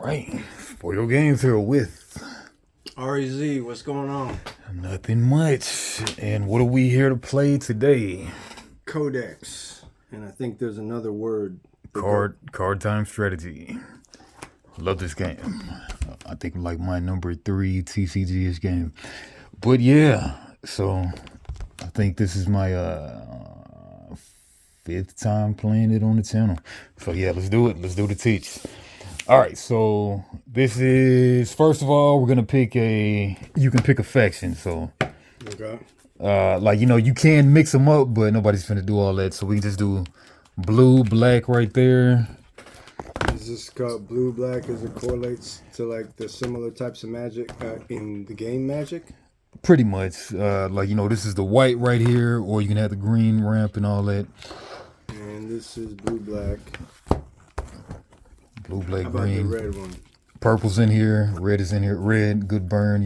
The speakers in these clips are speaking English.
Right. For your games here with REZ, what's going on? nothing much. And what are we here to play today? Codex. And I think there's another word. Card time strategy. Love this game. I think like my number 3 TCGish game. But yeah, so I think this is my 5th time playing it on the channel. So yeah, let's do it. Let's do the teach. All right, so this is, first of all, we're gonna pick you can pick a faction. So Okay. like, you can mix them up, but nobody's finna do all that. So we can just do blue, black right there. Is this called blue black as it correlates to like the similar types of magic in the game Magic? Pretty much. Like, this is the white right here, or you can have the green ramp and all that. And this is blue black. Blue, black, How about green. the red one? Purple's in here. Red is in here. Red, good burn,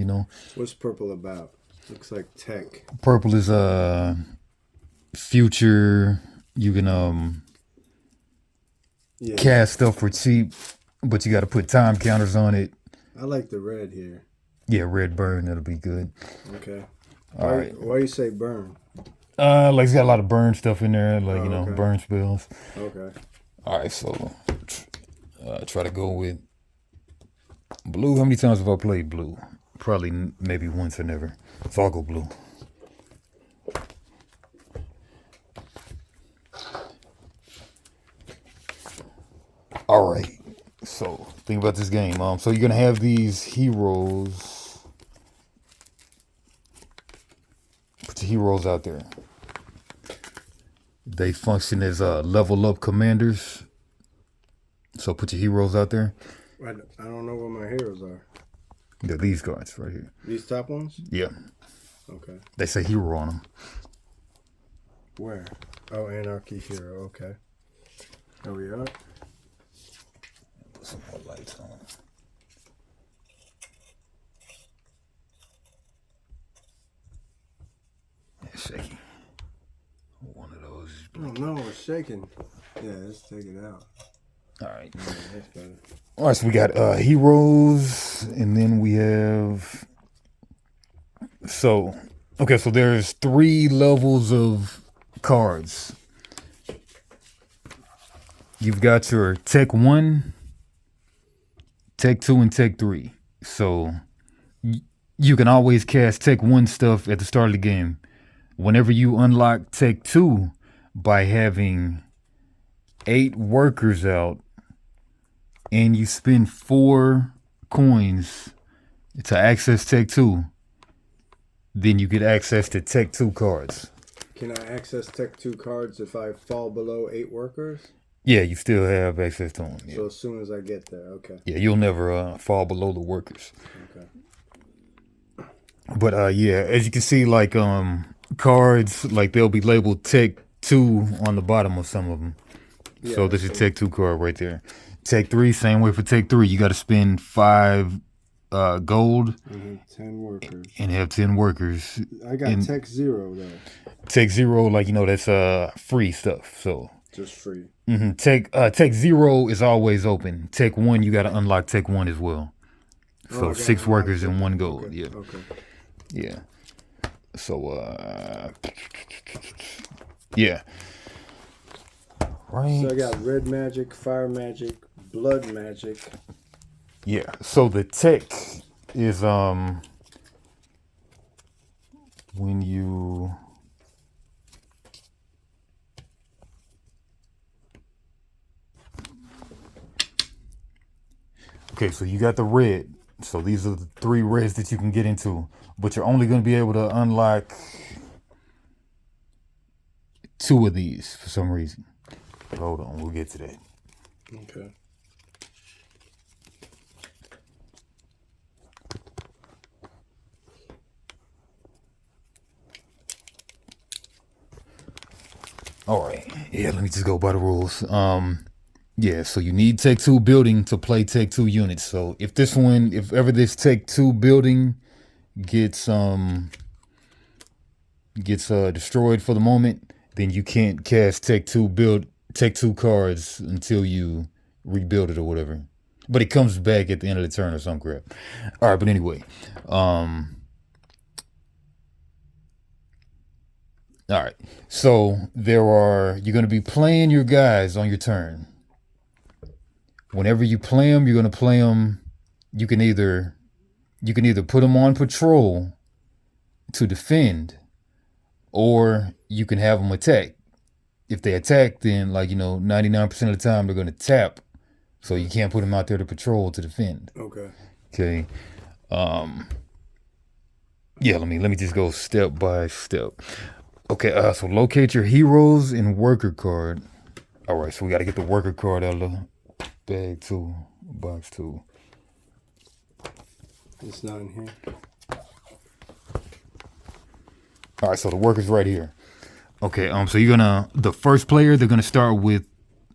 What's purple about? Looks like tech. Purple is future. You can Yeah. cast stuff for cheap, but you got to put time counters on it. I like the red here. Yeah, red burn, that'll be good. Okay. All right. Why you say burn? Like it's got a lot of burn stuff in there, like okay. burn spells. Okay. All right, so try to go with blue. How many times have I played blue? Probably maybe once or never. So I'll go blue. All right. So think about this game. So you're gonna have these heroes. Put your heroes out there. They function as level up commanders. So put your heroes out there. I don't know what my heroes are. They're these cards right here. These top ones? Yeah. Okay. They say hero on them. Where? Oh, Anarchy Hero. Okay. There we are. Put some more lights on. It's shaky. One of those is Oh no, it's shaking. Yeah, let's take it out. all right. Yeah, that's better. All right, so we got heroes, and then we have. So there's 3 levels of cards. You've got your Tech 1, Tech 2, and Tech 3. So you can always cast Tech 1 stuff at the start of the game. Whenever you unlock Tech 2 by having 8 workers out, and you spend 4 coins to access Tech 2, then you get access to Tech 2 cards. Can I access Tech 2 cards if I fall below 8 workers? Yeah, you still have access to them. Yeah, So as soon as I get there, okay. yeah, you'll never fall below the workers. Okay. But yeah, as you can see, like cards, like they'll be labeled Tech 2 on the bottom of some of them. Yeah, So this is Tech 2 card right there. Tech 3, same way for Tech 3. You got to spend 5 gold and 10 workers. and have 10 workers. I got Tech 0 though. Tech 0, like, that's free stuff. So Just free. Tech 0 is always open. Tech 1, you got to unlock Tech 1 as well. So I 6 gotta workers unlock and 1 Tech. gold. Okay. Yeah. Okay. Yeah. So yeah. Right. So I got red magic, fire magic, blood magic. Yeah. So the tech is when you okay, so you got the red. So these are the 3 reds that you can get into, but you're only going to be able to unlock 2 of these for some reason. Hold on, we'll get to that. Okay. All right. Yeah, let me just go by the rules. Yeah, so you need Tech 2 building to play Tech 2 units. So if ever this Tech 2 building gets destroyed for the moment, then you can't cast Tech 2 cards until you rebuild it or whatever. But it comes back at the end of the turn or some crap. All right, but anyway. All right. So you're going to be playing your guys on your turn. Whenever you play them, you're going to play them. You can either put them on patrol to defend, or you can have them attack. If they attack, then 99% of the time they're going to tap. So you can't put them out there to patrol to defend. Okay. Okay. Yeah, let me just go step by step. Okay, so locate your heroes and worker card. All right, so we got to get the worker card out of the bag too, box too. It's not in here. All right, so the worker's right here. Okay, so the first player, they're gonna start with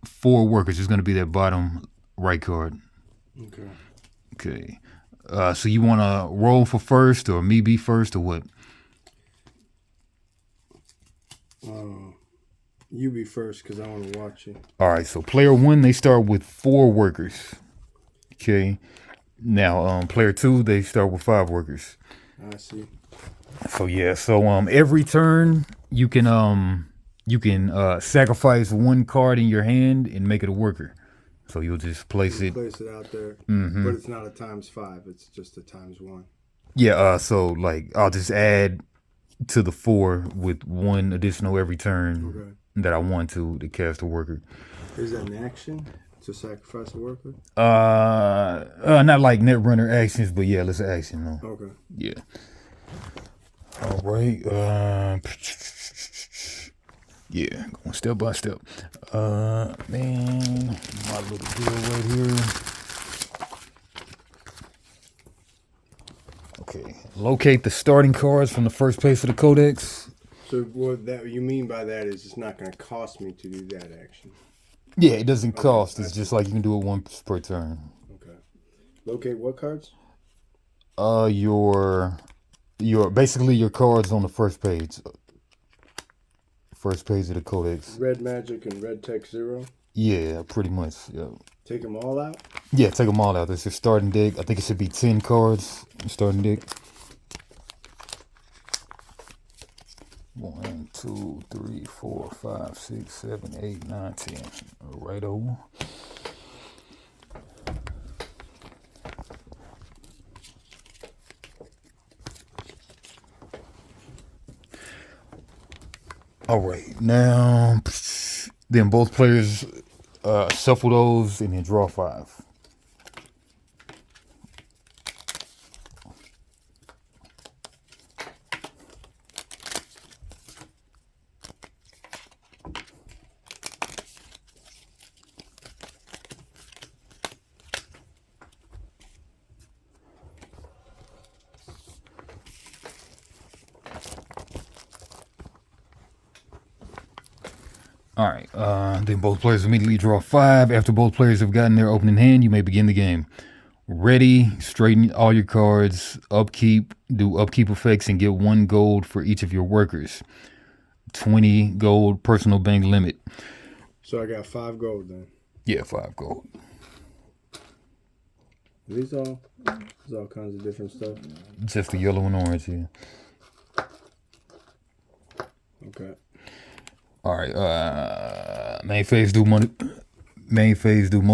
4 workers. It's gonna be that bottom right card. Okay. Okay. So you wanna roll for first, or me be first, or what? You be first, because I want to watch it. All right, so player 1, they start with 4 workers. Okay. Now, player 2, they start with 5 workers. I see. So yeah, every turn you can sacrifice 1 card in your hand and make it a worker. So you'll just place it out there, but it's not a ×5. It's just a ×1. Yeah. So I'll just add to the 4 with 1 additional every turn that I want to cast a worker. Is that an action to sacrifice a worker? Not like Netrunner actions, but yeah, let's action though. Okay. Yeah. All right. Yeah, going step by step. Man, my little deal right here. Okay, locate the starting cards from the first page of the Codex. So what that you mean by that is it's not going to cost me to do that action. Yeah, it doesn't cost. It's just like you can do it once per turn. Okay. Locate what cards? Your basically your cards on the first page. First page of the Codex. Red magic and red text 0? Yeah, pretty much. Yeah. Take them all out? Yeah, take them all out. That's your starting deck. I think it should be 10 cards. Starting deck. 1, 2, 3, 4, 5, 6, 7, 8, 9, 10. Right over. All right, now then both players shuffle those and then draw 5. All right, then both players immediately draw 5. After both players have gotten their opening hand, you may begin the game. Ready, straighten all your cards, upkeep, do upkeep effects, and get 1 gold for each of your workers. 20 gold personal bank limit. So I got 5 gold then? Yeah, 5 gold. These all kinds of different stuff? Just the yellow and orange here. Okay. All right, main phase do most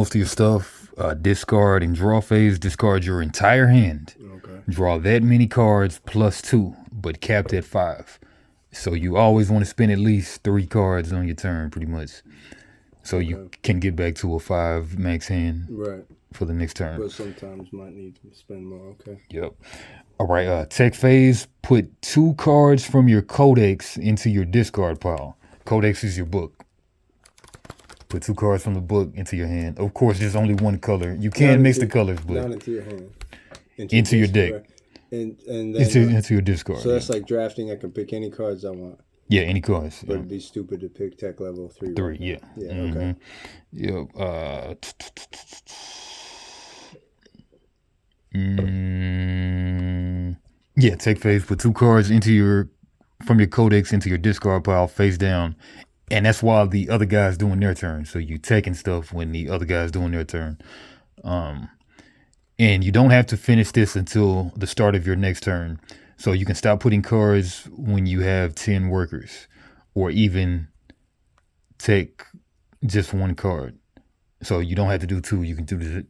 of your stuff. Discard and draw phase, discard your entire hand. Okay. Draw that many cards plus 2, but capped at 5. So you always want to spend at least 3 cards on your turn, pretty much. So you can get back to a 5 max hand for the next turn. But sometimes might need to spend more, okay. Yep. All right, tech phase, put 2 cards from your Codex into your discard pile. Codex is your book. Put 2 cards from the book into your hand. Of course, there's only 1 color. You can mix the colors, but not into your hand. Into your deck. And then into your discard. So that's like drafting. I can pick any cards I want. Yeah, any cards. But it'd be stupid to pick tech level 3. 3, yeah. Yeah, okay. Yep. Yeah, tech phase. Put 2 cards from your Codex into your discard pile face down. And that's while the other guy's doing their turn. So you taking stuff when the other guy's doing their turn. And you don't have to finish this until the start of your next turn. So you can stop putting cards when you have 10 workers, or even take just one card. So you don't have to do 2. You can do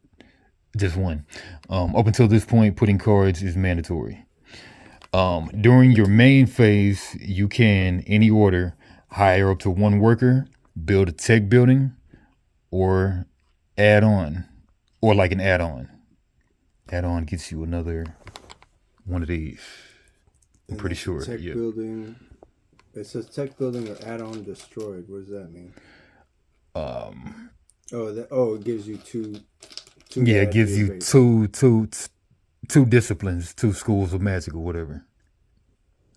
just 1. Up until this point, putting cards is mandatory. During your main phase, you can, any order, hire up to 1 worker, build a tech building, or add on, or like an add-on. Add-on gets you another one of these. I'm pretty sure. Tech yeah. building. It says tech building or add-on destroyed. What does that mean? It gives you two. Yeah, it gives you two disciplines, 2 schools of magic or whatever.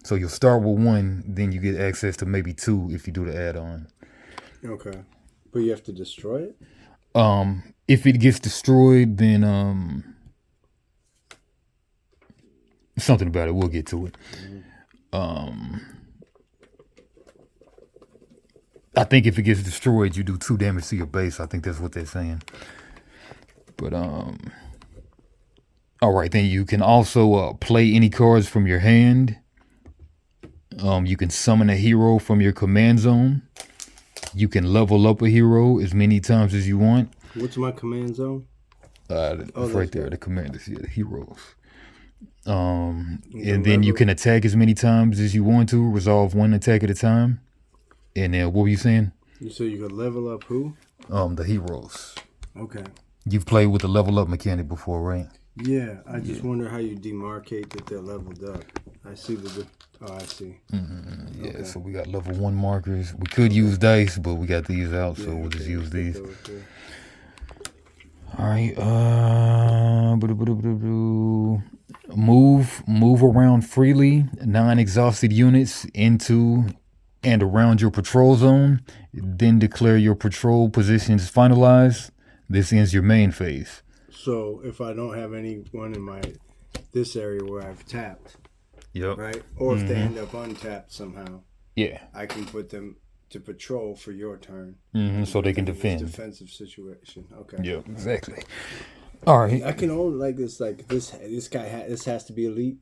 So you'll start with 1, then you get access to maybe 2 if you do the add-on. Okay, but you have to destroy it. If it gets destroyed, then something about it. We'll get to it. I think if it gets destroyed, you do 2 damage to your base. I think that's what they're saying. But all right, then you can also play any cards from your hand. You can summon a hero from your command zone. You can level up a hero as many times as you want. What's my command zone? Right there, the commanders, the heroes. And then you can attack as many times as you want to, resolve 1 attack at a time. And then what were you saying? You said you could level up who? The heroes. Okay. You've played with the level up mechanic before, right? Yeah, I just wonder how you demarcate that they're leveled up. I see I see. Mm-hmm. Yeah, okay. So we got level 1 markers. We could use dice, but we got these out, so we'll just use these. All right. Move around freely, non-exhausted units into and around your patrol zone. Then declare your patrol positions finalized. This ends your main phase. So if I don't have anyone in this area where I've tapped, yep, right, or if they end up untapped somehow, yeah, I can put them to patrol for your turn, so they can defend. Defensive situation. Okay. Yeah, exactly. All right. I can only this guy. This has to be elite.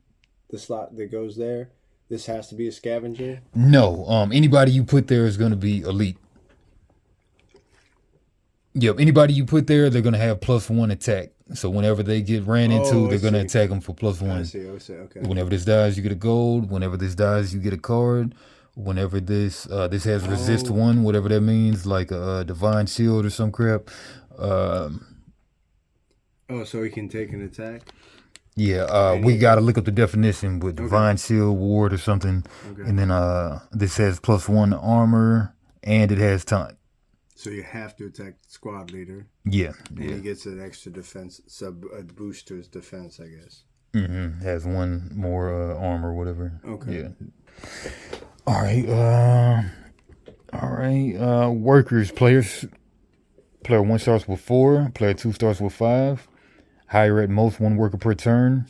The slot that goes there. This has to be a scavenger. No. Anybody you put there is going to be elite. Yep. Anybody you put there, they're going to have +1 attack. So whenever they get ran into, they're going to attack them for +1. I see. Okay. Whenever this dies, you get a gold. Whenever this dies, you get a card. Whenever this has resist 1, whatever that means, like a divine shield or some crap. So he can take an attack? Yeah, we got to look up the definition with divine shield, ward, or something. Okay. And then this has +1 armor, and it has taunt. So you have to attack the squad leader. Yeah. And he gets an extra defense, a boost to his defense, I guess. Mm-hmm. Has 1 more armor, whatever. Okay. Yeah. All right. Workers, players. Player 1 starts with 4. Player 2 starts with 5. Hire at most 1 worker per turn.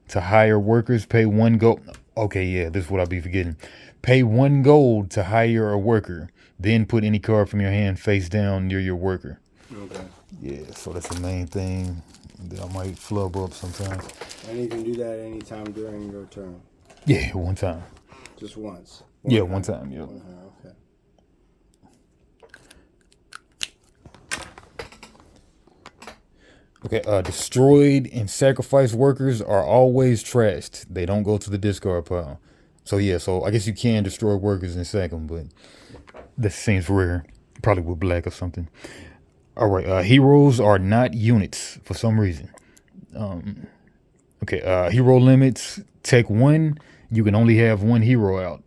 To hire workers, pay 1 gold. Okay, yeah, this is what I'll be forgetting. Pay 1 gold to hire a worker. Then put any card from your hand face down near your worker. Okay. Yeah, so that's the main thing that I might flub up sometimes. And you can do that anytime during your turn? Yeah, 1 time. Just once? One time, yeah. Okay. Okay, destroyed and sacrificed workers are always trashed. They don't go to the discard pile. So I guess you can destroy workers and sack them, but that seems rare. Probably with black or something. All right, heroes are not units for some reason. Hero limits. Take 1, you can only have 1 hero out.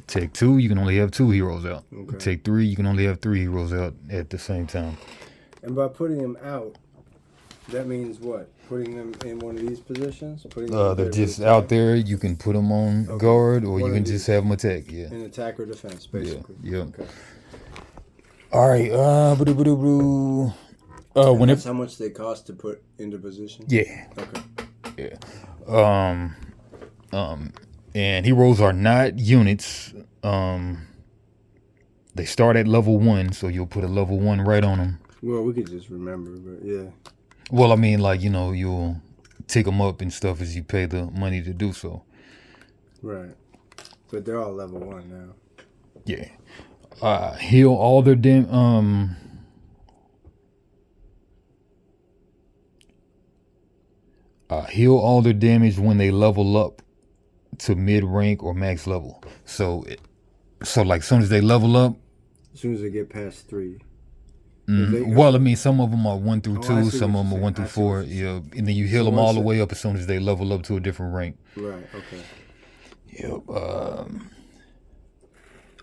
Take 2, you can only have 2 heroes out. Okay. Take 3, you can only have 3 heroes out at the same time. And by putting them out, that means what? Putting them in one of these positions? They're just out there. You can put them on guard, or you can just have them attack. Yeah. An attack or defense, basically. Yeah. Okay. All right. That's how much they cost to put into position? Yeah. Okay. Yeah. And heroes are not units. They start at level 1, so you'll put a level 1 right on them. Well, we could just remember, but yeah. Well, I mean, like, you'll tick them up and stuff as you pay the money to do so. Right. But they're all level 1 now. Yeah. Heal all their heal all their damage when they level up to mid rank or max level. So like, as soon as they level up. As soon as they get past 3. Well, I mean, some of them are 1 through 2, some of them are 1 through 4. Yeah, and then you heal them all the way up as soon as they level up to a different rank. Right. Okay. Yep.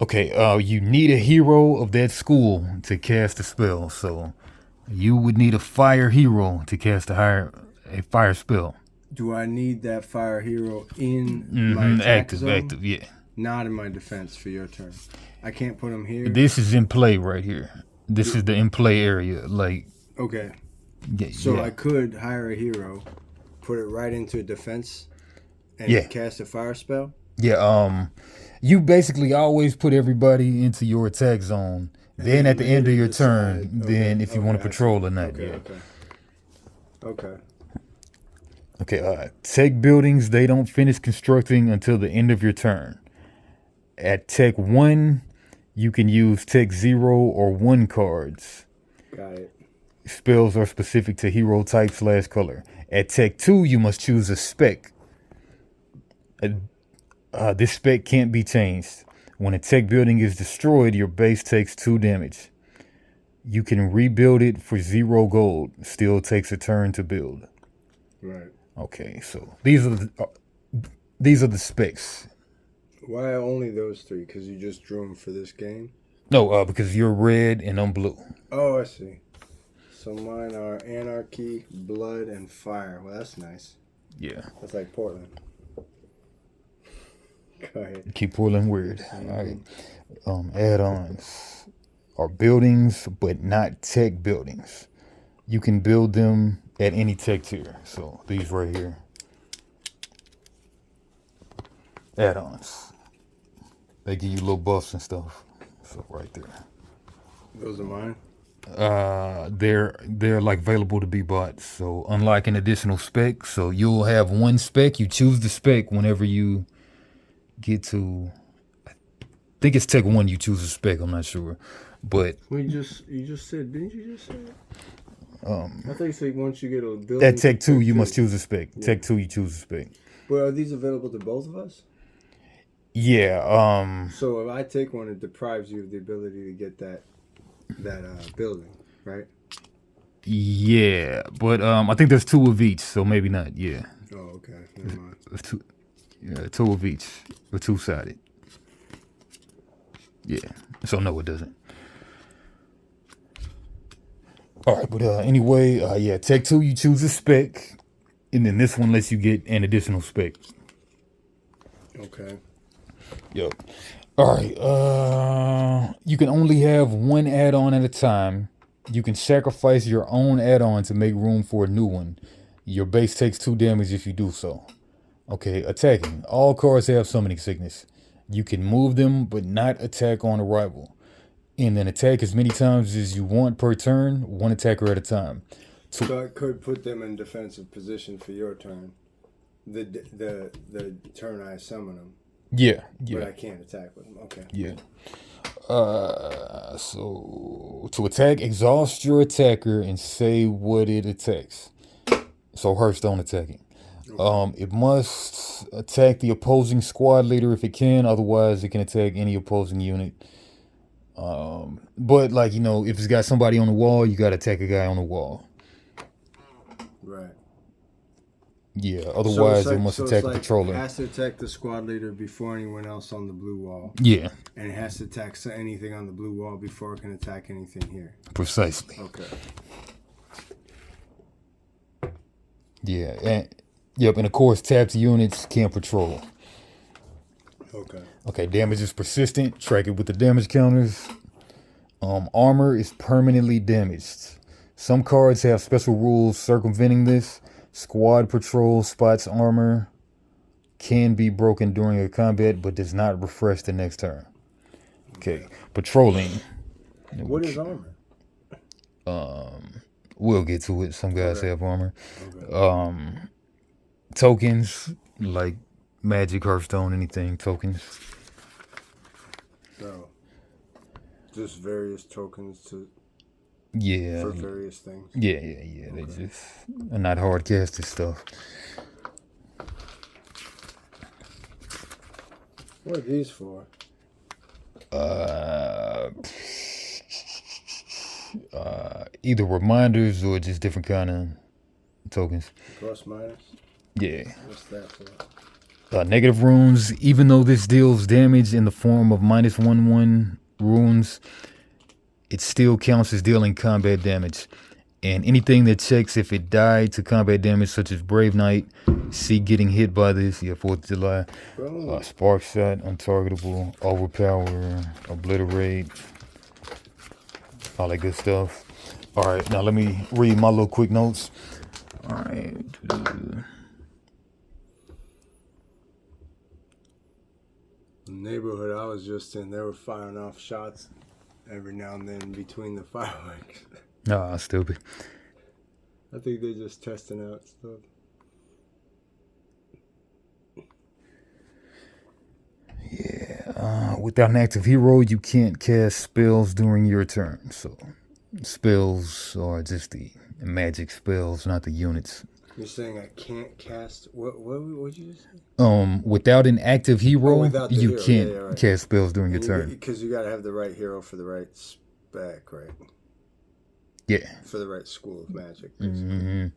Okay. You need a hero of that school to cast a spell. So you would need a fire hero to cast a fire spell. Do I need that fire hero in my attack zone? Active, yeah. Not in my defense for your turn. I can't put him here. This is in play right here. This is the in play area. Like. Okay. Yeah, so I could hire a hero, put it right into defense, and cast a fire spell. Yeah. You basically always put everybody into your attack zone. Then at the end of your turn, then if you want to patrol or not. Okay. Tech buildings, they don't finish constructing until the end of your turn. At Tech 1, you can use Tech 0 or 1 cards. Got it. Spells are specific to hero type / color. At Tech 2, you must choose a spec. This spec can't be changed. When a tech building is destroyed, your base takes 2 damage. You can rebuild it for 0 gold. Still takes a turn to build. Right. Okay, so these are the specs. Why only those 3? Because you just drew them for this game? No, because you're red and I'm blue. Oh, I see. So mine are Anarchy, Blood, and Fire. Well, that's nice. Yeah. That's like Portland. Go ahead. Keep Portland weird. Mm-hmm. All right. Add-ons are buildings, but not tech buildings. You can build them at any tech tier. So these right here. Add-ons. They give you little buffs and stuff. So right there. Those are mine? They're like available to be bought. So unlike an additional spec, so you'll have one spec. You choose the spec whenever you get to, I think it's Tech 1 you choose a spec, I'm not sure. But you just said, didn't you just say it? I thought you said once you get a building. At Tech 2 you must choose a spec. Yeah. Tech 2 you choose a spec. But are these available to both of us? Yeah. So if I take one, it deprives you of the ability to get that building, right? Yeah, but I think there's 2 of each, so maybe not. Yeah. Oh, okay. Never mind. 2 of each, or 2-sided. Yeah. So no, it doesn't. All right, but anyway, Tech 2 you choose a spec, and then this one lets you get an additional spec. Okay. Yep. All right. You can only have 1 add-on at a time. You can sacrifice your own add-on to make room for a new one. Your base takes 2 damage if you do so. Okay, attacking. All cards have summoning sickness. You can move them, but not attack on arrival. And then attack as many times as you want per turn, 1 attacker at a time. So I could put them in defensive position for your turn. The turn I summon them. Yeah. But I can't attack with them. Okay. Yeah. So to attack, exhaust your attacker and say what it attacks. So Hearthstone attacking. Okay. It must attack the opposing squad leader if it can. Otherwise, it can attack any opposing unit. But if it's got somebody on the wall, you gotta attack a guy on the wall. Right. Yeah. Otherwise, it must attack the controller. It has to attack the squad leader before anyone else on the blue wall. Yeah. And it has to attack anything on the blue wall before it can attack anything here. Precisely. Okay. Yeah. And of course, tapped units can't patrol. Okay, damage is persistent. Track it with the damage counters. Armor is permanently damaged. Some cards have special rules circumventing this. Squad patrol spots armor can be broken during a combat, but does not refresh the next turn. Okay, patrolling. What is armor? We'll get to it. Some guys Okay. have armor. Okay. Tokens like Magic, Hearthstone, anything. Tokens. No. Just various tokens for Yeah. various things. Yeah. They just are not hard casted stuff. What are these for? Either reminders or just different kind of tokens. Plus minus? Yeah. What's that for? Negative runes, even though this deals damage in the form of -1/1 runes, it still counts as dealing combat damage. And anything that checks if it died to combat damage, such as Brave Knight, see getting hit by this, 4th of July, Spark Shot, Untargetable, Overpower, Obliterate, all that good stuff. All right, now let me read my little quick notes. All right. The neighborhood I was just in, they were firing off shots every now and then between the fireworks. Ah, stupid. I think they're just testing out stuff. Yeah. Without an active hero, you can't cast spells during your turn. So, spells are just the magic spells, not the units. You're saying I can't cast... What would you just say? Without an active hero, without the you hero. can't Yeah, right. cast spells during your turn. Because you got to have the right hero for the right spec, right? Yeah. For the right school of magic, basically.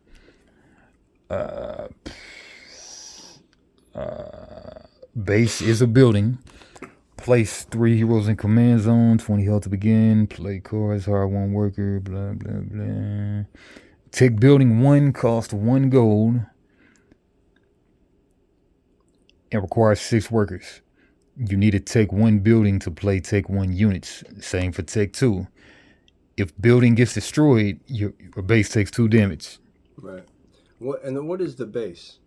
Base is a building. Place 3 heroes in command zone, 20 health to begin. Play cards, hire 1 worker, blah, blah, blah. Take building 1, cost 1 gold. And requires 6 workers. You need to take 1 building to play take 1 units. Same for take 2. If building gets destroyed, your base takes 2 damage. Right. What is the base?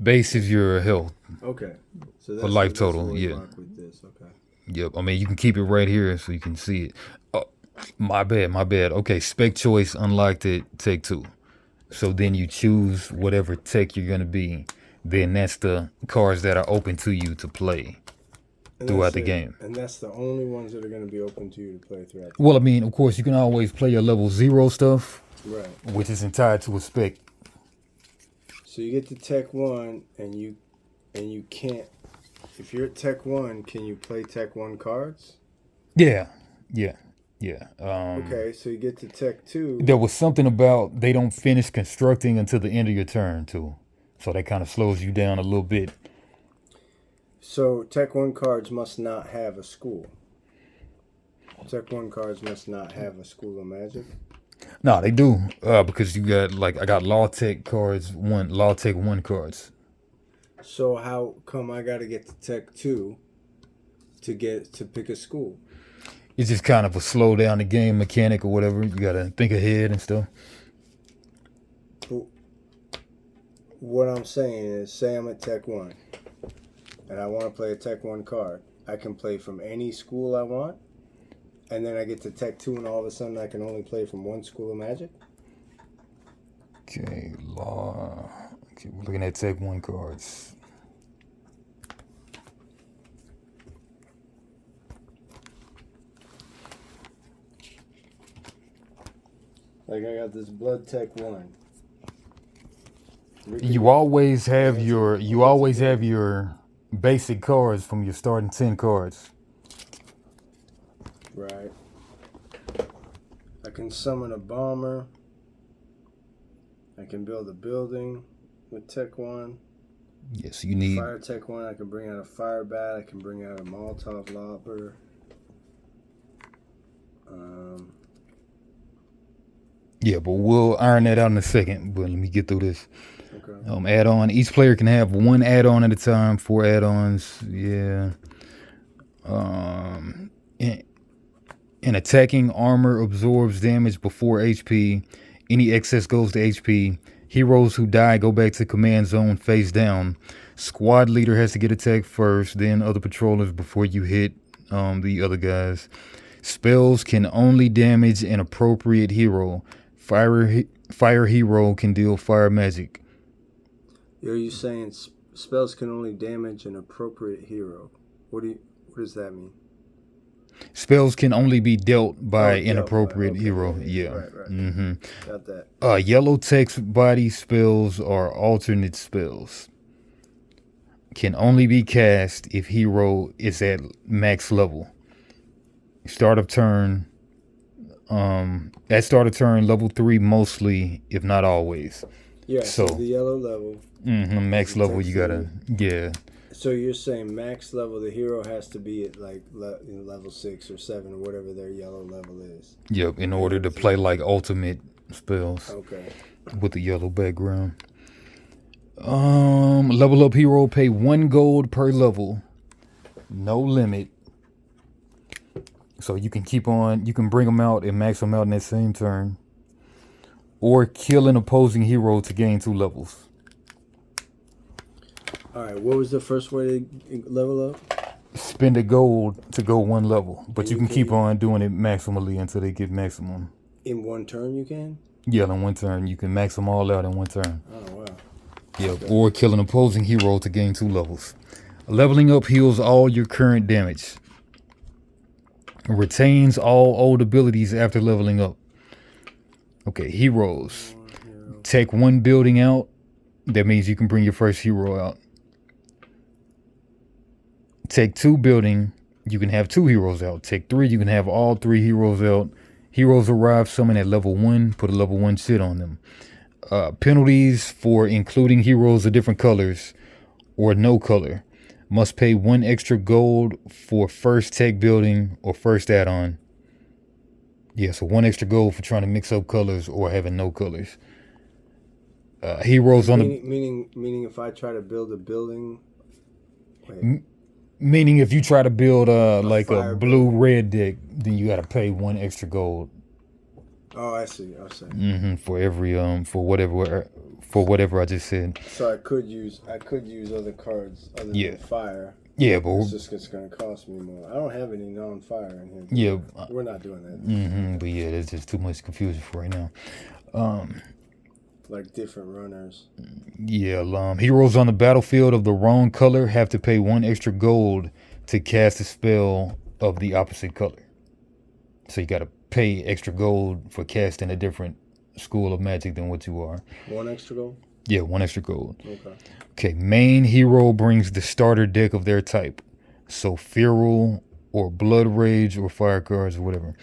Base is your health. Okay. So For life total, yeah. With this. Okay. Yep. I mean, you can keep it right here so you can see it. Oh, my bad. Okay, spec choice unlocked at take 2. So then you choose whatever tech you're going to be. Then that's the cards that are open to you to play throughout the game. And that's the only ones that are going to be open to you to play throughout. Well, I mean, of course, you can always play your level 0 stuff. Right. Which is tied to a spec. So you get to tech 1 and you can't... If you're at tech 1, can you play tech 1 cards? Yeah. Okay, so you get to tech 2. There was something about they don't finish constructing until the end of your turn, too. So that kind of slows you down a little bit. So tech 1 cards must not have a school. Tech 1 cards must not have a school of magic. No, they do. Because you got, I got Law Tech cards, Law Tech 1 cards. So how come I got to get to tech 2 to pick a school? It's just kind of a slow down the game mechanic or whatever. You gotta think ahead and stuff. What I'm saying is, say I'm at tech 1 and I want to play a tech 1 card. I can play from any school I want, and then I get to tech 2 and all of a sudden I can only play from 1 school of magic? Okay, Law. Okay, we're looking at tech 1 cards. Like I got this blood tech 1. You always have your basic cards from your starting 10 cards. Right. I can summon a bomber. I can build a building with tech 1. Yes, you need fire tech 1. I can bring out a fire bat. I can bring out a Molotov lobber. Yeah, but we'll iron that out in a second. But let me get through this. Okay. Add-on. Each player can have 1 add-on at a time. 4 add-ons. Yeah. And attacking armor absorbs damage before HP. Any excess goes to HP. Heroes who die go back to command zone face down. Squad leader has to get attacked first, then other patrollers before you hit the other guys. Spells can only damage an appropriate hero. Fire hero can deal fire magic. Are you saying spells can only damage an appropriate hero? What does that mean? Spells can only be dealt by an Dealt by, appropriate okay, hero. yeah. Yeah. Right. Mm-hmm. Got that. Yellow text body spells are alternate spells. Can only be cast if hero is at max level. Start of turn. At start of turn, level 3 mostly, if not always. Yeah, So the yellow level. max level, you gotta, yeah. So you're saying max level, the hero has to be at like level 6 or 7 or whatever their yellow level is. Yep, in order to play like ultimate spells. Okay. With the yellow background. Level up hero, pay 1 gold per level. No limit. So you can you can bring them out and max them out in that same turn. Or kill an opposing hero to gain 2 levels. Alright, what was the first way to level up? Spend a gold to go 1 level. But you can keep on doing it maximally until they get maximum. In 1 turn you can? Yeah, in 1 turn. You can max them all out in 1 turn. Oh, wow. Yeah, okay. Or kill an opposing hero to gain 2 levels. Leveling up heals all your current damage. Retains all old abilities after leveling up. Okay, heroes. Take 1 building out. That means you can bring your first hero out. Take 2 building. You can have 2 heroes out. Take 3. You can have all 3 heroes out. Heroes arrive summon at level 1. Put a level 1 shit on them. Penalties for including heroes of different colors or no color. Must pay 1 extra gold for first tech building or first add-on. Yeah, so 1 extra gold for trying to mix up colors or having no colors. Heroes on the... Meaning if I try to build a building... Meaning if you try to build like a blue-red deck, then you got to pay 1 extra gold. Oh, I see. For every for whatever I just said. So I could use other cards other than fire. Yeah, but it's just going to cost me more. I don't have any non-fire in here. Yeah, we're not doing that. But yeah, there's just too much confusion for right now. Like different runners. Yeah, heroes on the battlefield of the wrong color have to pay 1 extra gold to cast a spell of the opposite color. So you got to pay extra gold for casting a different school of magic than what you are. 1 extra gold? Yeah, 1 extra gold. Okay. Main hero brings the starter deck of their type. So Feral or Blood Rage or Fire cards or whatever.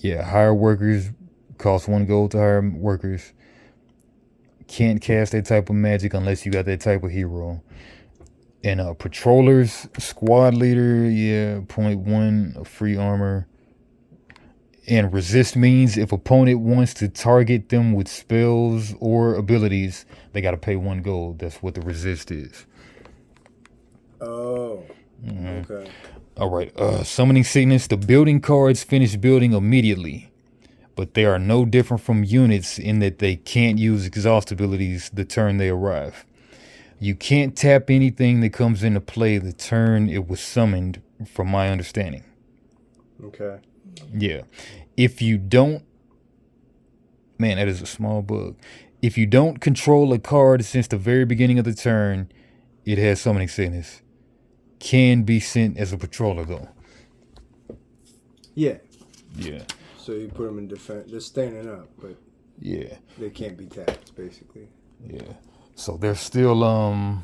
Hire workers. Cost 1 gold to hire workers. Can't cast that type of magic unless you got that type of hero. And patrollers, squad leader, 0.1 of free armor. And resist means if opponent wants to target them with spells or abilities, they got to pay 1 gold. That's what the resist is. Oh, okay. All right. Summoning Sickness. The building cards finish building immediately, but they are no different from units in that they can't use exhaust abilities the turn they arrive. You can't tap anything that comes into play the turn it was summoned, from my understanding. Okay. Yeah. If you don't... Man, that is a small bug. If you don't control a card since the very beginning of the turn, it has Summoning Sickness. Can be sent as a patroller, though. Yeah. Yeah. So you put them in defense. They're standing up, but yeah, they can't be tapped, basically. Yeah. So there's still there.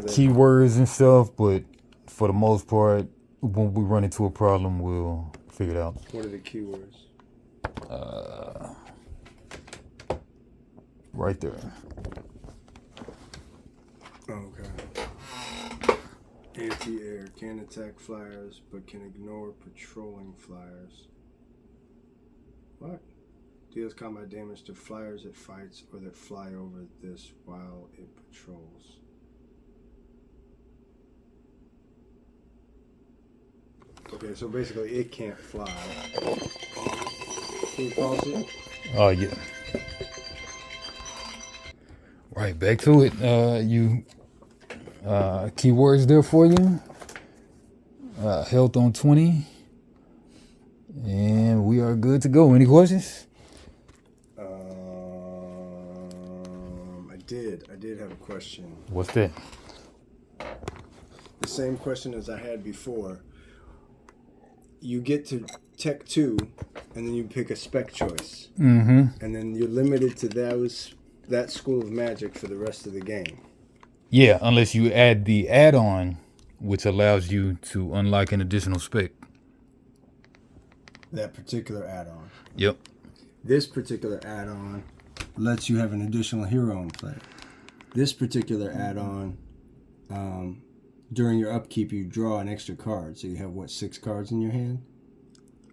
Keywords and stuff, but for the most part, when we run into a problem, we'll figure it out. What are the keywords? Right there. Okay. Anti-air can attack flyers, but can ignore patrolling flyers. What? Deals combat damage to flyers it fights or that fly over this while it patrols. Okay, so basically it can't fly. Can you pause it? Oh, yeah. Right, back to it. Keywords there for you. Health on 20. And we are good to go. Any questions? I did have a question. What's that? The same question as I had before. You get to Tech 2, and then you pick a spec choice. Mm-hmm. And then you're limited to that school of magic for the rest of the game. Yeah, unless you add the add-on, which allows you to unlock an additional spec. That particular add-on. Yep. This particular add-on lets you have an additional hero in play. This particular add-on, during your upkeep, you draw an extra card. So you have, 6 cards in your hand?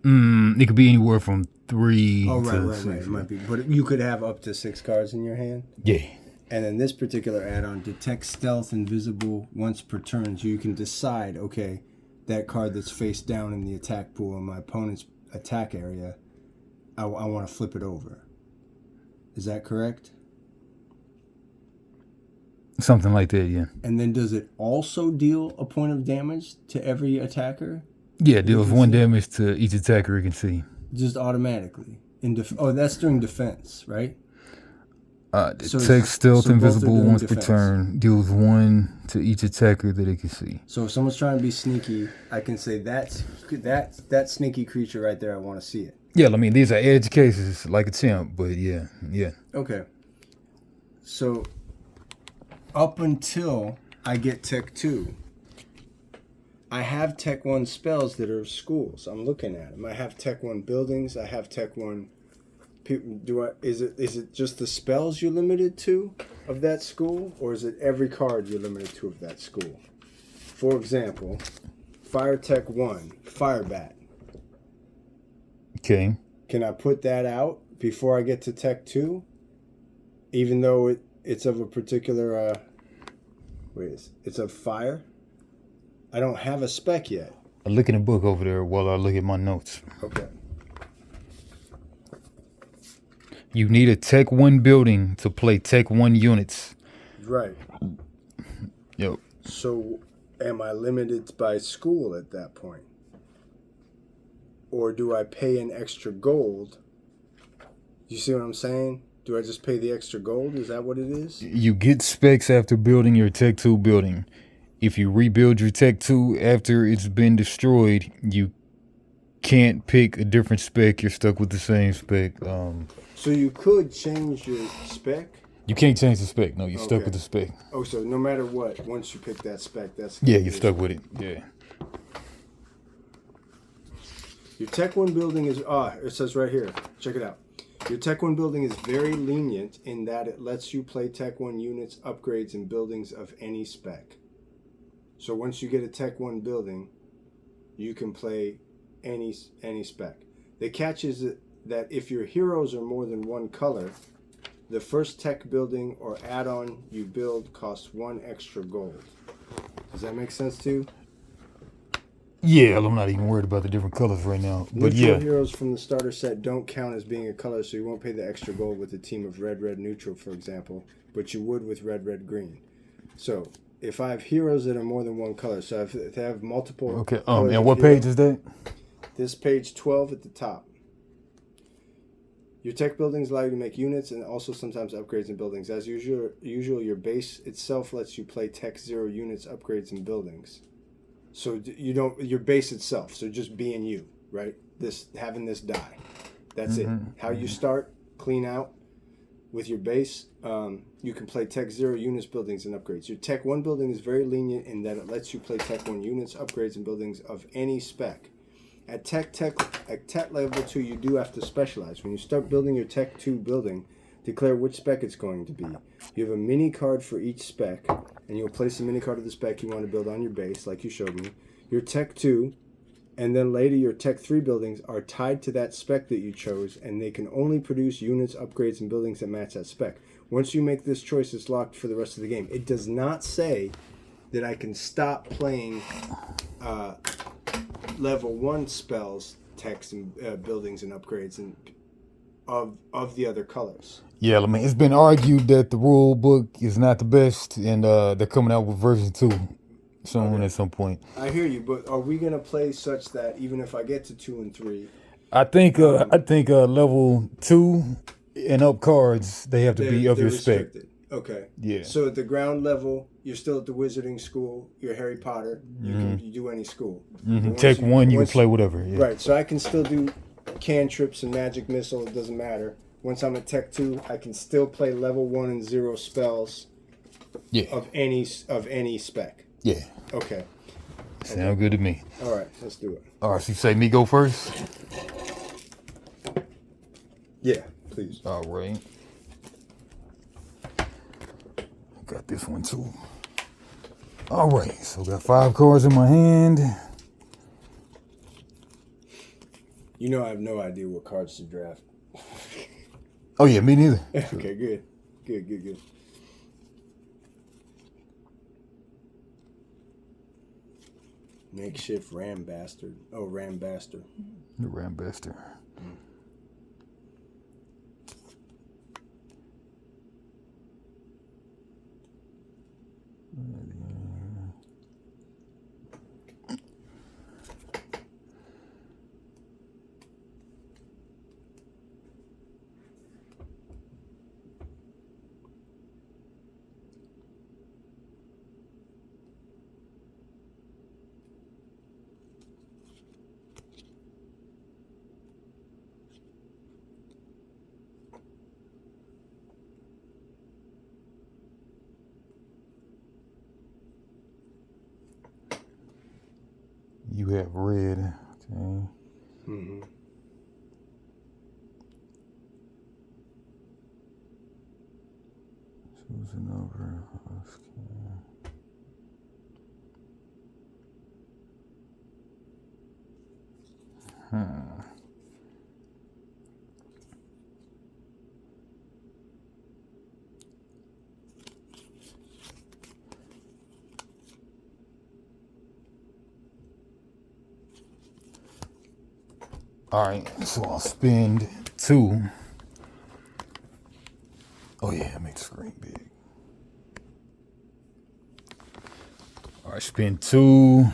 It could be anywhere from 3 Oh, to right. 6. It might be. But you could have up to 6 cards in your hand? Yeah. And then this particular add-on detects stealth invisible once per turn. So you can decide, okay, that card that's face down in the attack pool in my opponent's attack area, I want to flip it over. Is that correct? Something like that, yeah. And then does it also deal a point of damage to every attacker? Yeah, it deals 1 damage to each attacker you can see. Just automatically. That's during defense, right? Detects stealth so both are invisible doing once per defense. turn. Deals 1 to each attacker that it can see. So if someone's trying to be sneaky, I can say that sneaky creature right there, I want to see it. Yeah, I mean, these are edge cases like a champ, but yeah. Okay. So up until I get Tech 2, I have Tech 1 spells that are schools. I'm looking at them. I have Tech 1 buildings. I have Tech 1... Is it just the spells you're limited to of that school? Or is it every card you're limited to of that school? For example, Fire Tech 1, Fire Bat. Okay. Can I put that out before I get to Tech 2? Even though it's of a particular... it's of fire? I don't have a spec yet. I look in the book over there while I look at my notes. Okay. You need a Tech 1 building to play Tech 1 units. Right. Yep. So am I limited by school at that point? Or do I pay an extra gold? You see what I'm saying? Do I just pay the extra gold? Is that what it is? You get specs after building your Tech 2 building. If you rebuild your Tech 2 after it's been destroyed, you can't pick a different spec. You're stuck with the same spec. So you could change your spec? You can't change the spec. No, you're stuck Okay. with the spec. Oh, so no matter what, once you pick that spec, that's... Yeah, you're stuck with it. Yeah. Your Tech 1 building is... it says right here. Check it out. Your Tech 1 building is very lenient in that it lets you play Tech 1 units, upgrades, and buildings of any spec. So once you get a Tech 1 building, you can play any spec. The catch is that if your heroes are more than 1 color, the first tech building or add-on you build costs 1 extra gold. Does that make sense to you? Yeah, I'm not even worried about the different colors right now. But Neutral yeah. heroes from the starter set don't count as being a color, so you won't pay the extra gold with a team of red, neutral, for example, but you would with red, green. So if I have heroes that are more than 1 color, so if they have multiple... Okay, colors and of what hero, page is that? This page 12 at the top. Your tech buildings allow you to make units and also sometimes upgrades in buildings. As usual, your base itself lets you play Tech 0 units, upgrades, and buildings. So you don't... Your base itself, so just being you, right? Having this die. That's it. How you start, clean out with your base, you can play Tech 0 units, buildings, and upgrades. Your Tech 1 building is very lenient in that it lets you play Tech 1 units, upgrades, and buildings of any spec. At Tech level 2, you do have to specialize. When you start building your Tech 2 building, declare which spec it's going to be. You have a mini card for each spec, and you'll place the mini card of the spec you want to build on your base, like you showed me. Your Tech 2, and then later your Tech 3 buildings are tied to that spec that you chose, and they can only produce units, upgrades, and buildings that match that spec. Once you make this choice, it's locked for the rest of the game. It does not say that I can stop playing level 1 spells, techs, and buildings, and upgrades and of the other colors. Yeah, I mean, it's been argued that the rule book is not the best, and they're coming out with version 2. soon Okay. at some point. I hear you, but are we gonna play such that even if I get to 2 and 3, I think level 2 and up cards, they have to be of they're your spec. restricted? Okay. Yeah. So at the ground level, you're still at the wizarding school. You're Harry Potter. You can do any school. But once Take one, you can once- play whatever. Yeah. Right. So I can still do cantrips and magic missile. It doesn't matter. Once I'm at Tech 2, I can still play level 1 and 0 spells Yeah. of any spec. Yeah. Okay. Sound good to me. All right. Let's do it. All right, so you say me go first? Yeah. Please. All right. Got this one too. All right, so got 5 cards in my hand. You know I have no idea what cards to draft. Oh yeah, me neither. Okay. Good. Good. Makeshift ram bastard. Oh, ram bastard. The Rambuster. You have red. Okay. Mm-hmm. Choose a number. All right, so I'll spend 2. Oh yeah, make the screen big. All right, spend 2.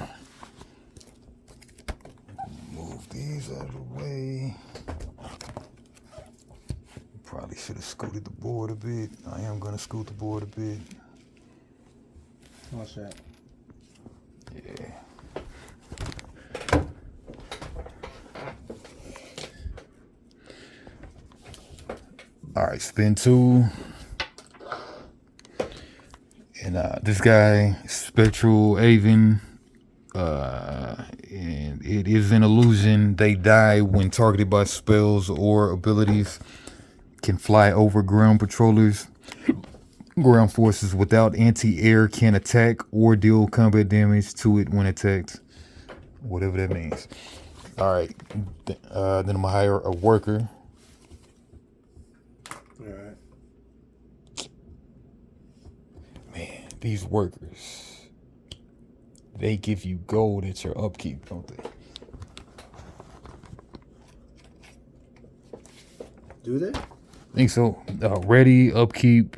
Move these out of the way. Probably should have scooted the board a bit. I am gonna scoot the board a bit. What's that? Yeah. All right, spin 2. And this guy, Spectral Aven, and it is an illusion. They die when targeted by spells or abilities. Can fly over ground patrollers. Ground forces without anti-air can attack or deal combat damage to it when attacked. Whatever that means. All right. Then I'm going to hire a worker. All right. Man, these workers, they give you gold at your upkeep, don't they? Do they? I think so. Ready, upkeep.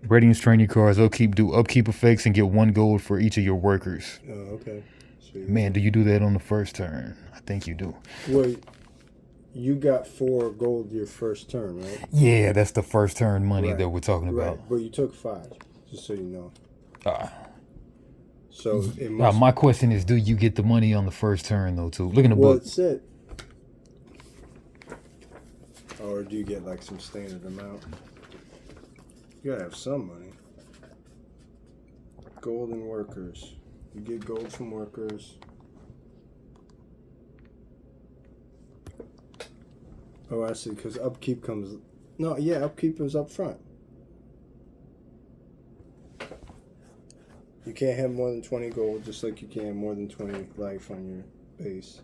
Ready and strain your cards. Upkeep, do upkeep effects and get 1 gold for each of your workers. Oh, okay. Sweet. Man, do you do that on the first turn? I think you do. Wait, you got 4 gold your first turn, right? Yeah, that's the first turn money Right. that we're talking about. Right, but you took 5, just so you know. Uh, So it must. my question is, do you get the money on the first turn though too? Look in the Well, book. it said. Or do you get like some standard amount? You gotta have some money. Gold and workers. You get gold from workers. Oh, I see. Because upkeep comes. No, yeah, upkeep is up front. You can't have more than 20 gold, just like you can't have more than 20 life on your base.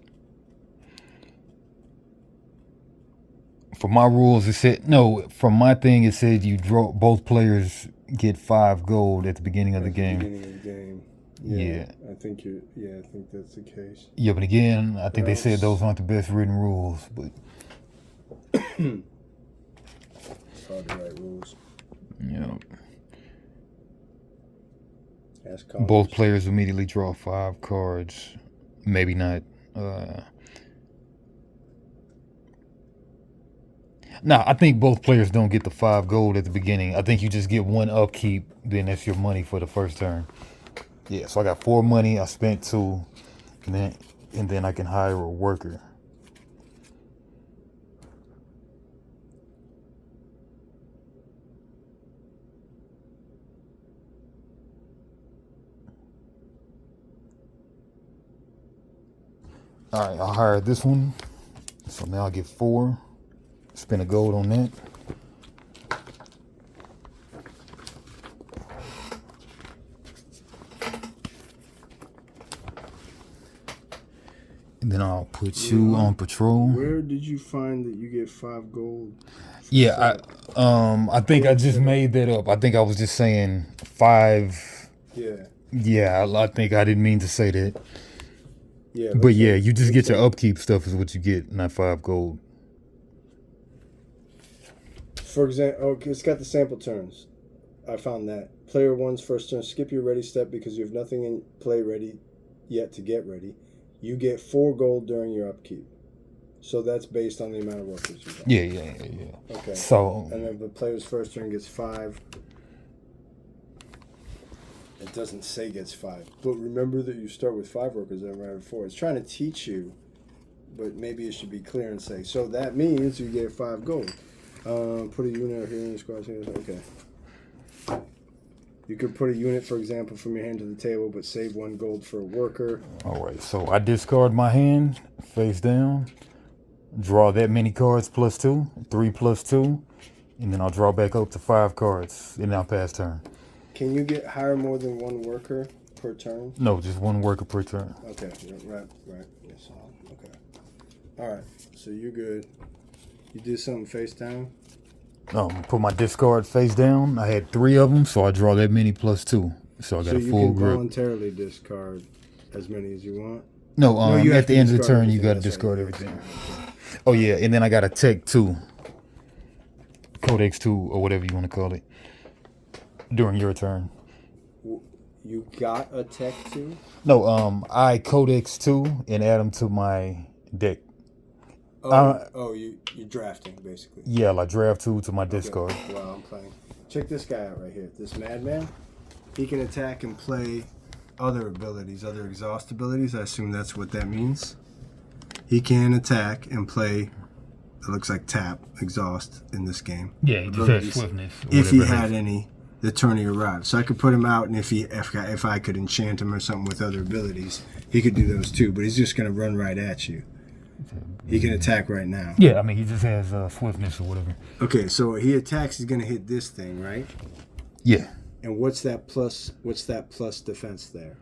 For my rules, it said no. From my thing, it said you draw. Both players get 5 gold at the beginning of the game. Beginning of the game. Yeah. I think you. Yeah, I think that's the case. Yeah, but again, I think they said Else- those aren't the best written rules. But It's hard to write rules. you know, Ask Both Congress. players immediately draw 5 cards. Maybe not. Nah, I think both players don't get the 5 gold at the beginning. I think you just get 1 upkeep, then that's your money for the first turn. Yeah, so I got 4 money. I spent 2, and then I can hire a worker. All right, I'll hire this one. So now I get 4. Spend a gold on that. And then I'll put you on patrol. Where did you find that you get 5 gold? Yeah, I think I just made that up. I think I was just saying 5. Yeah. Yeah, I think I didn't mean to say that. Yeah. But yeah, you just get your upkeep stuff is what you get, not 5 gold. For example, it's got the sample turns. I found that. Player 1's first turn, skip your ready step because you have nothing in play ready yet to get ready. You get 4 gold during your upkeep. So that's based on the amount of workers you got. Yeah. Okay. So. And then the player's first turn gets 5. It doesn't say gets 5. But remember that you start with 5 workers and round 4. It's trying to teach you, but maybe it should be clear and say, so that means you get 5 gold. Put a unit here in your squad. Okay. You could put a unit, for example, from your hand to the table, but save 1 gold for a worker. All right, so I discard my hand face down, draw that many cards plus 2, 3 plus 2, and then I'll draw back up to 5 cards, and I'll pass turn. Can you hire more than 1 worker per turn? No, just 1 worker per turn. Okay, right. Yes, okay. All right, so you're good. You did something face down? Put my discard face down. I had 3 of them, so I draw that many plus 2. So I got a full you can grip. Voluntarily discard as many as you want? No, you at the end of the turn, you got to That's discard right. everything. Oh, yeah, and then I got a Tech 2. Codex 2, or whatever you want to call it, during your turn. You got a Tech 2? No, I Codex 2 and add them to my deck. You're drafting, basically. Yeah, like draft 2 to my discard. Well, I'm playing. Check this guy out right here. This madman. He can attack and play other abilities, other exhaust abilities. I assume that's what that means. He can attack and play, it looks like tap, exhaust in this game. Yeah, he just has swiftness. If he had any, the turn he arrived. So I could put him out, and if I could enchant him or something with other abilities, he could do those too. But he's just going to run right at you. He can attack right now. Yeah, I mean, he just has swiftness or whatever. Okay, so he attacks, he's going to hit this thing, right? Yeah. And what's that plus defense there?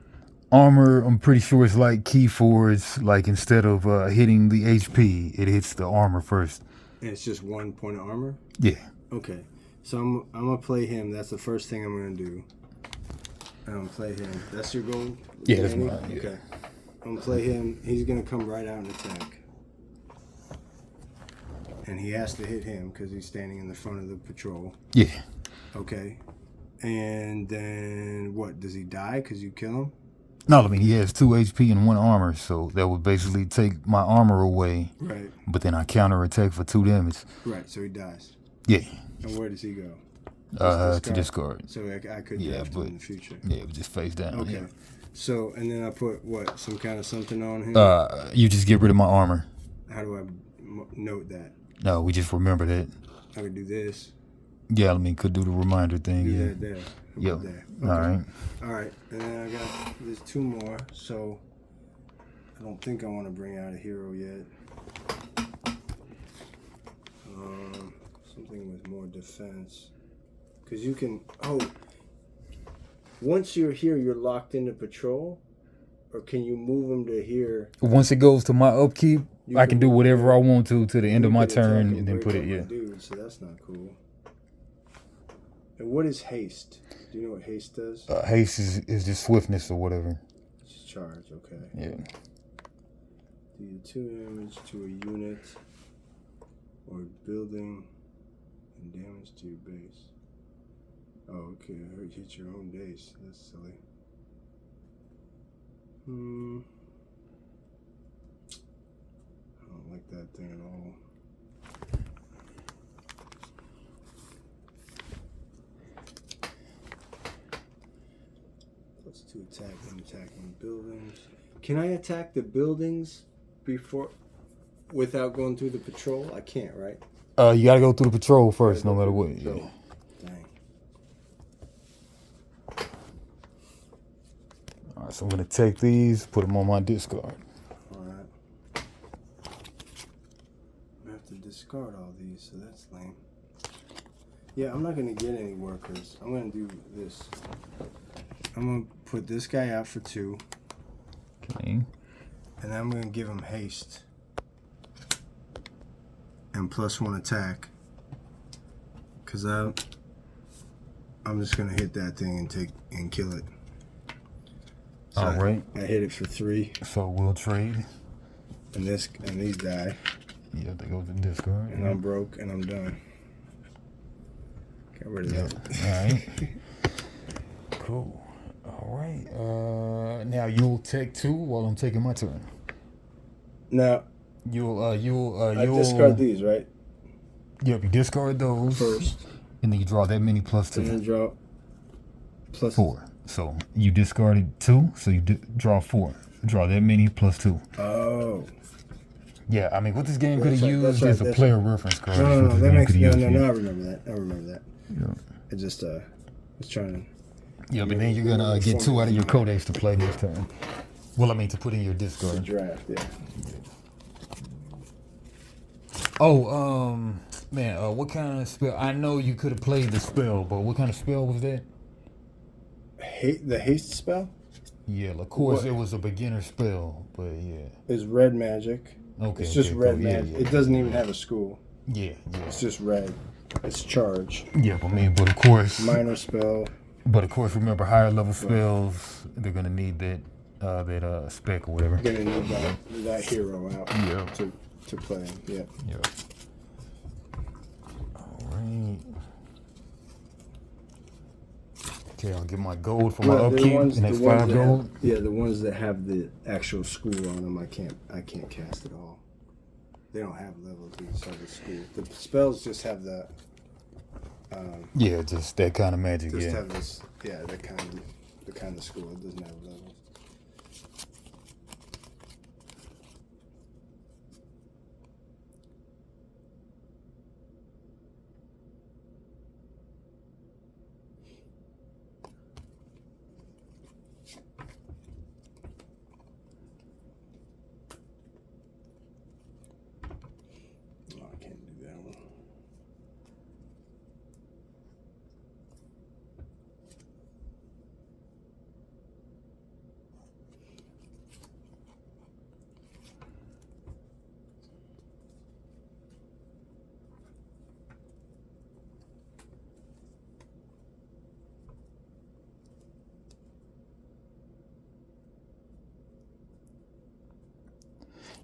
Armor, I'm pretty sure it's like Keyforge. Like instead of hitting the HP, it hits the armor first. And it's just 1 point of armor? Yeah. Okay. So I'm going to play him. That's the first thing I'm going to do. I'm going to play him. That's your goal? Yeah, that's mine. Yeah. Okay. I'm going to play him. He's going to come right out and attack. And he has to hit him because he's standing in the front of the patrol. Yeah. Okay. And then what? Does he die because you kill him? No, I mean, he has 2 HP and 1 armor, so that would basically take my armor away. Right. But then I counter attack for 2 damage. Right, so he dies. Yeah. And where does he go? To discard. So I could draft him in the future. Yeah, just face down. Okay. Yeah. So, and then I put what? Some kind of something on him? You just get rid of my armor. How do I note that? No, we just remember that. I could do this. Yeah, I mean, could do the reminder thing. Do yeah. that there. Yep. There. Okay. All right. All right. And then there's 2 more. So I don't think I want to bring out a hero yet. Something with more defense. Because you can. Once you're here, you're locked into patrol? Or can you move them to here? Once it goes to my upkeep, I can do whatever I want to the end of my turn and then put it, yeah. Dude, so that's not cool. And what is haste? Do you know what haste does? Haste is just swiftness or whatever. It's charge, okay. Yeah. Do 2 damage to a unit or building and damage to your base. Oh, okay. Hit your own base. That's silly. I don't like that thing at all. +2 attack when attacking buildings. Can I attack the buildings without going through the patrol? I can't, right? You gotta go through the patrol first, no matter what. Yeah. Dang. All right, so I'm gonna take these, put them on my discard. All right. I have to discard all these, so that's lame. Yeah, I'm not gonna get any workers. I'm gonna do this. I'm gonna put this guy out for 2. Okay. And I'm gonna give him haste. And +1 attack. Cause I'm just gonna hit that thing and kill it. So all right. I hit it for 3. So we'll trade. And these die. Yeah, they go to the discard. And I'm broke and I'm done. Get rid of that. All right. Cool. All right. Now you'll take 2 while I'm taking my turn. Now You'll I discard these, right? Yep, you discard those First. and then you draw that many +2. And then draw +4. So you discarded 2, so you draw 4. Draw that many +2. Oh. Yeah, I mean, what this game could have used that's right, is a player reference card. No, What this that game makes coulda used no. here. I remember that. Yeah. I just was trying to. Yeah, but then you're gonna get 2 out of your Codex to play this turn. Well, I mean, to put in your discard. Draft, yeah. Oh, man, what kind of spell? I know you could have played the spell, but what kind of spell was that? The haste spell Yeah, of course it was a beginner spell, but yeah. is red magic. Okay. It's just red cool. magic. Yeah, It doesn't even have a school. yeah. It's just red. It's charge. Yeah, but of course. Minor spell. But of course, remember, higher level spells, they're gonna need that spec or whatever. Gonna need that hero out Yeah. to play him. Yeah. Yeah. All right. Okay, I'll get my gold for my upkeep, and that's 5 gold. The ones that have the actual school on them, I can't cast at all. They don't have levels inside the school. The spells just have the. Yeah, just that kind of magic. Just Yeah. have this, the kind of school. It doesn't have levels. Oh, I can't do that one.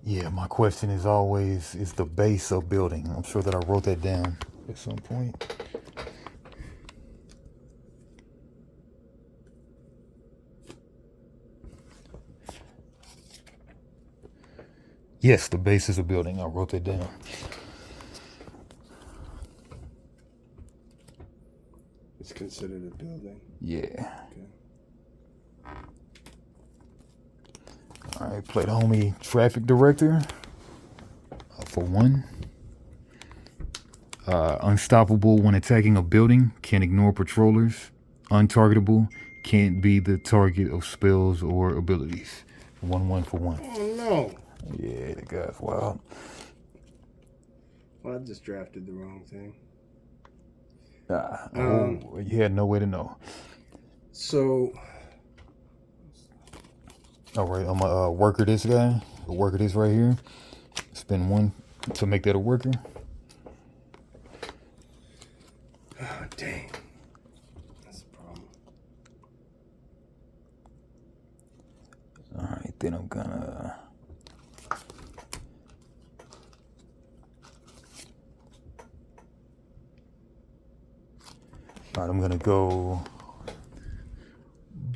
Yeah, my question is always, is the base of building. I'm sure that I wrote that down at some point. Yes, the base is a building. I wrote that down. It's considered a building. Yeah. Okay. All right, play the homie traffic director for 1. Unstoppable when attacking a building, can ignore patrollers. Untargetable, can't be the target of spells or abilities. 1/1 for 1. Oh no! Yeah, the guy's wild. Well, I just drafted the wrong thing. You had no way to know. So. All right, I'm gonna worker this guy. Worker this right here. Spend 1 to make that a worker. Oh, dang. That's a problem. All right, then I'm gonna. All right, I'm gonna go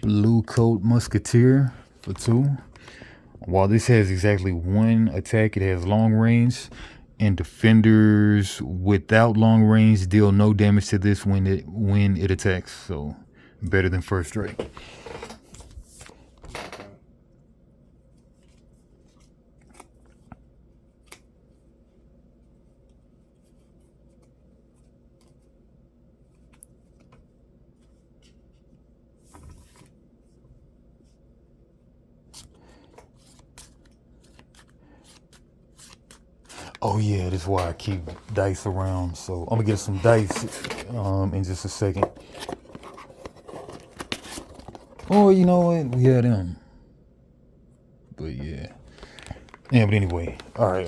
Blue Coat Musketeer for 2. While this has exactly 1 attack, it has long range, and defenders without long range deal no damage to this when it attacks. So better than first strike. Oh yeah, that's why I keep dice around. So I'm gonna get some dice in just a second. Oh, you know what? We had them. But yeah. Yeah, but anyway. Alright,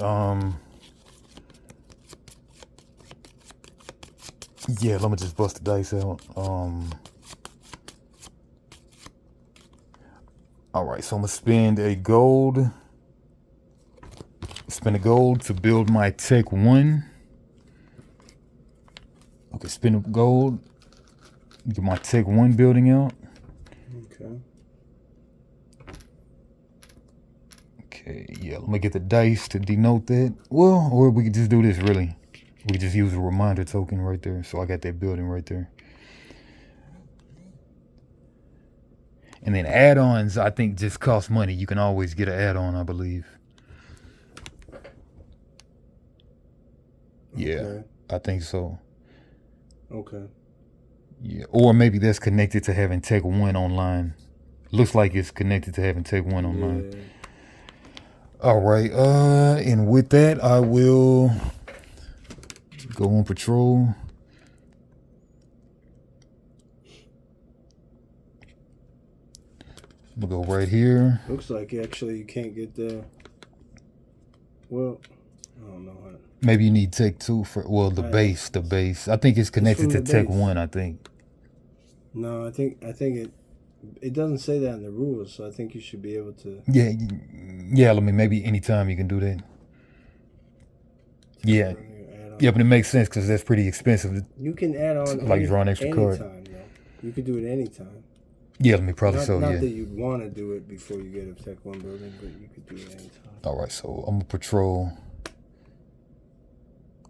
yeah, let me just bust the dice out. Alright, so I'm gonna spend a gold to build my Tech 1. Okay, spend a gold. Get my Tech 1 building out. Okay. Okay, yeah, let me get the dice to denote that. Well, or we could just do this, really. We could just use a reminder token right there. So I got that building right there. And then add-ons, I think, just cost money. You can always get an add-on, I believe. Yeah, Okay. I think so. Okay. Yeah, or maybe that's connected to having Tech 1 online. Looks like it's connected to having Tech 1 online. Yeah. All right, and with that, I will go on patrol. We'll go right here. Looks like actually you can't get the. Well, I don't know. Maybe you need Tech 2 for, well, the base. I think it's connected to Tech 1, I think. No, I think it doesn't say that in the rules, so I think you should be able to. Yeah. I mean, maybe anytime you can do that. Yeah, but it makes sense because that's pretty expensive. You can add on like draw an extra card. Anytime, though. You could do it anytime. Yeah, let me probably Not that you'd want to do it before you get a Tech 1 building, but you could do it anytime. All right, so I'm gonna patrol.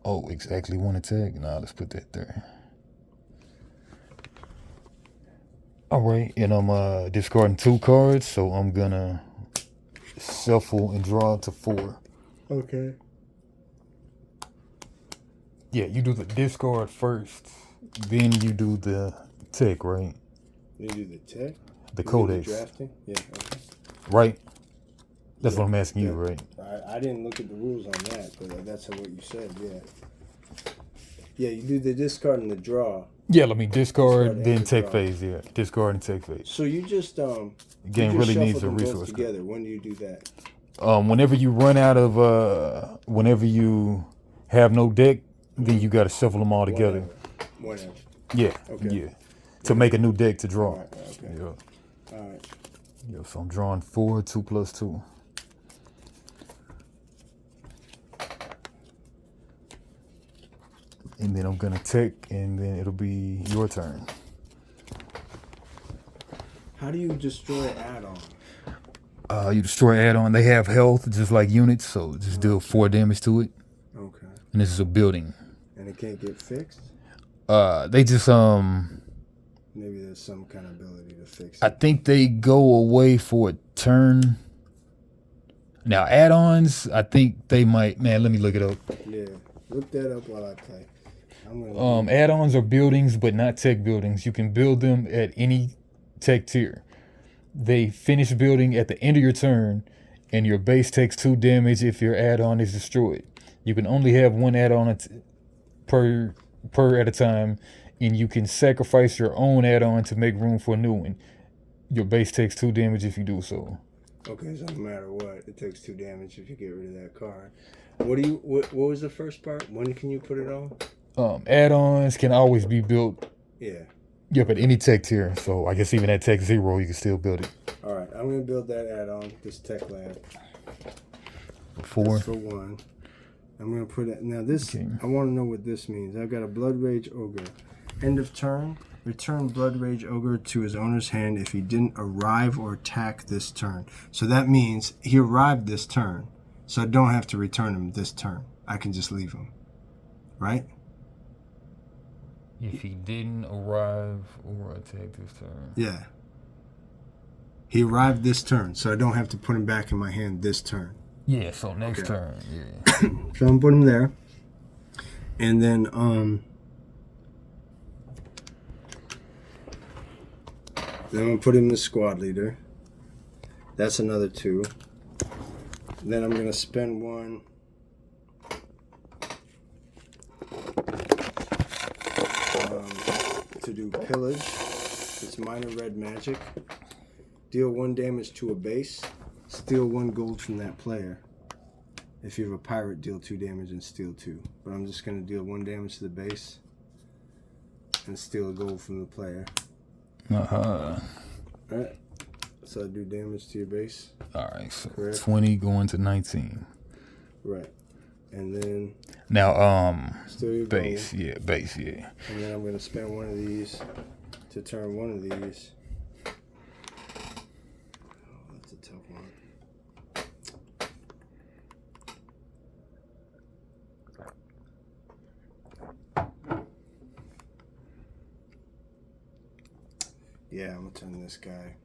Oh, exactly 1 attack. Nah, let's put that there. All right, and I'm discarding 2 cards, so I'm gonna shuffle and draw to 4. Okay. Yeah, you do the discard first, then you do the tech, right? You do the tech? The Codex. Drafting? Yeah, okay. Right? That's what I'm asking you, right? I didn't look at the rules on that, but that's what you said, yeah. Yeah, you do the discard and the draw. Yeah, let me discard then tech phase, yeah. Discard and tech phase. So you just game really needs a resource together. When do you do that? Whenever you run out of whenever you have no deck, then you gotta shuffle them all together. Whenever. Yeah. Okay. Yeah. To make a new deck to draw. Okay. Yeah. All right. Yeah, so I'm drawing 4, 2 plus 2. And then I'm gonna tech, and then it'll be your turn. How do you destroy add-on? You destroy add-on. They have health just like units, so just deal 4 damage to it. Okay. And this is a building. And it can't get fixed? They just Maybe there's some kind of ability to fix it. I think they go away for a turn. Now add-ons, I think they might. Man, let me look it up. Yeah, look that up while I play. Add-ons are buildings, but not tech buildings. You can build them at any tech tier. They finish building at the end of your turn, and your base takes 2 damage if your add-on is destroyed. You can only have 1 add-on per at a time, and you can sacrifice your own add-on to make room for a new one. Your base takes 2 damage if you do so. Okay, so no matter what, it takes 2 damage if you get rid of that card. What was the first part? When can you put it on? Add-ons can always be built. Yeah. Yep, at any tech tier. So I guess even at tech 0, you can still build it. All right, I'm gonna build that add-on. This tech lab. 4. That's for 1. I'm gonna put it now. This I want to know what this means. I've got a Blood Rage Ogre. End of turn. Return Blood Rage Ogre to his owner's hand if he didn't arrive or attack this turn. So that means he arrived this turn. So I don't have to return him this turn. I can just leave him. Right? If he didn't arrive or attack this turn. Yeah. He arrived this turn, so I don't have to put him back in my hand this turn. Yeah, so next turn, yeah. So I'm putting him there. And then, then I'm going to put him in the squad leader. That's another 2. Then I'm going to spend 1. To do pillage. It's minor red magic. Deal 1 damage to a base. Steal 1 gold from that player. If you have a pirate, deal 2 damage and steal 2. But I'm just going to deal 1 damage to the base. And steal a gold from the player. Alright. So I do damage to your base. Alright, so correct? 20 going to 19. Right. And then... Now, still your base. gold. Yeah, base, yeah. And then I'm going to spend 1 of these to turn 1 of these. That's a tough one. Yeah, I'm going to turn this guy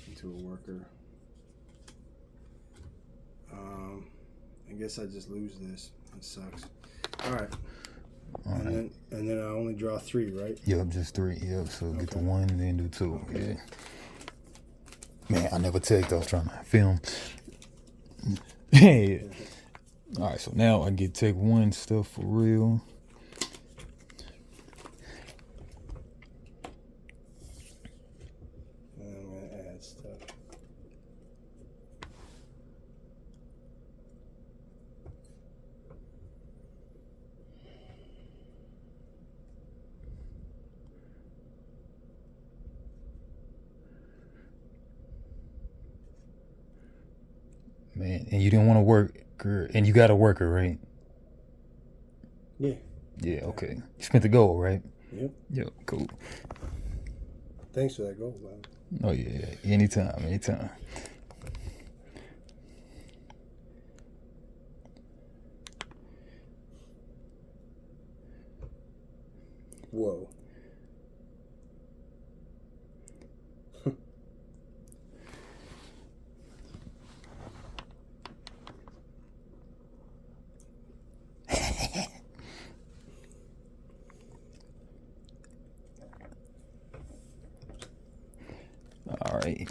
into a worker. I guess I just lose this. That sucks. Alright. And then I only draw 3, right? Yep, just 3. Yep, so get the 1 and then do 2. Okay. Yeah. Man, I never checked. I was trying to film. Yeah. Alright, so now I get take 1 stuff for real. And I'm going to add stuff. Man, and you didn't want to work, and you got a worker, right? Yeah. Yeah, okay. You spent the gold, right? Yep. Yep, cool. Thanks for that gold, man. Oh, yeah. Anytime. Whoa. All right.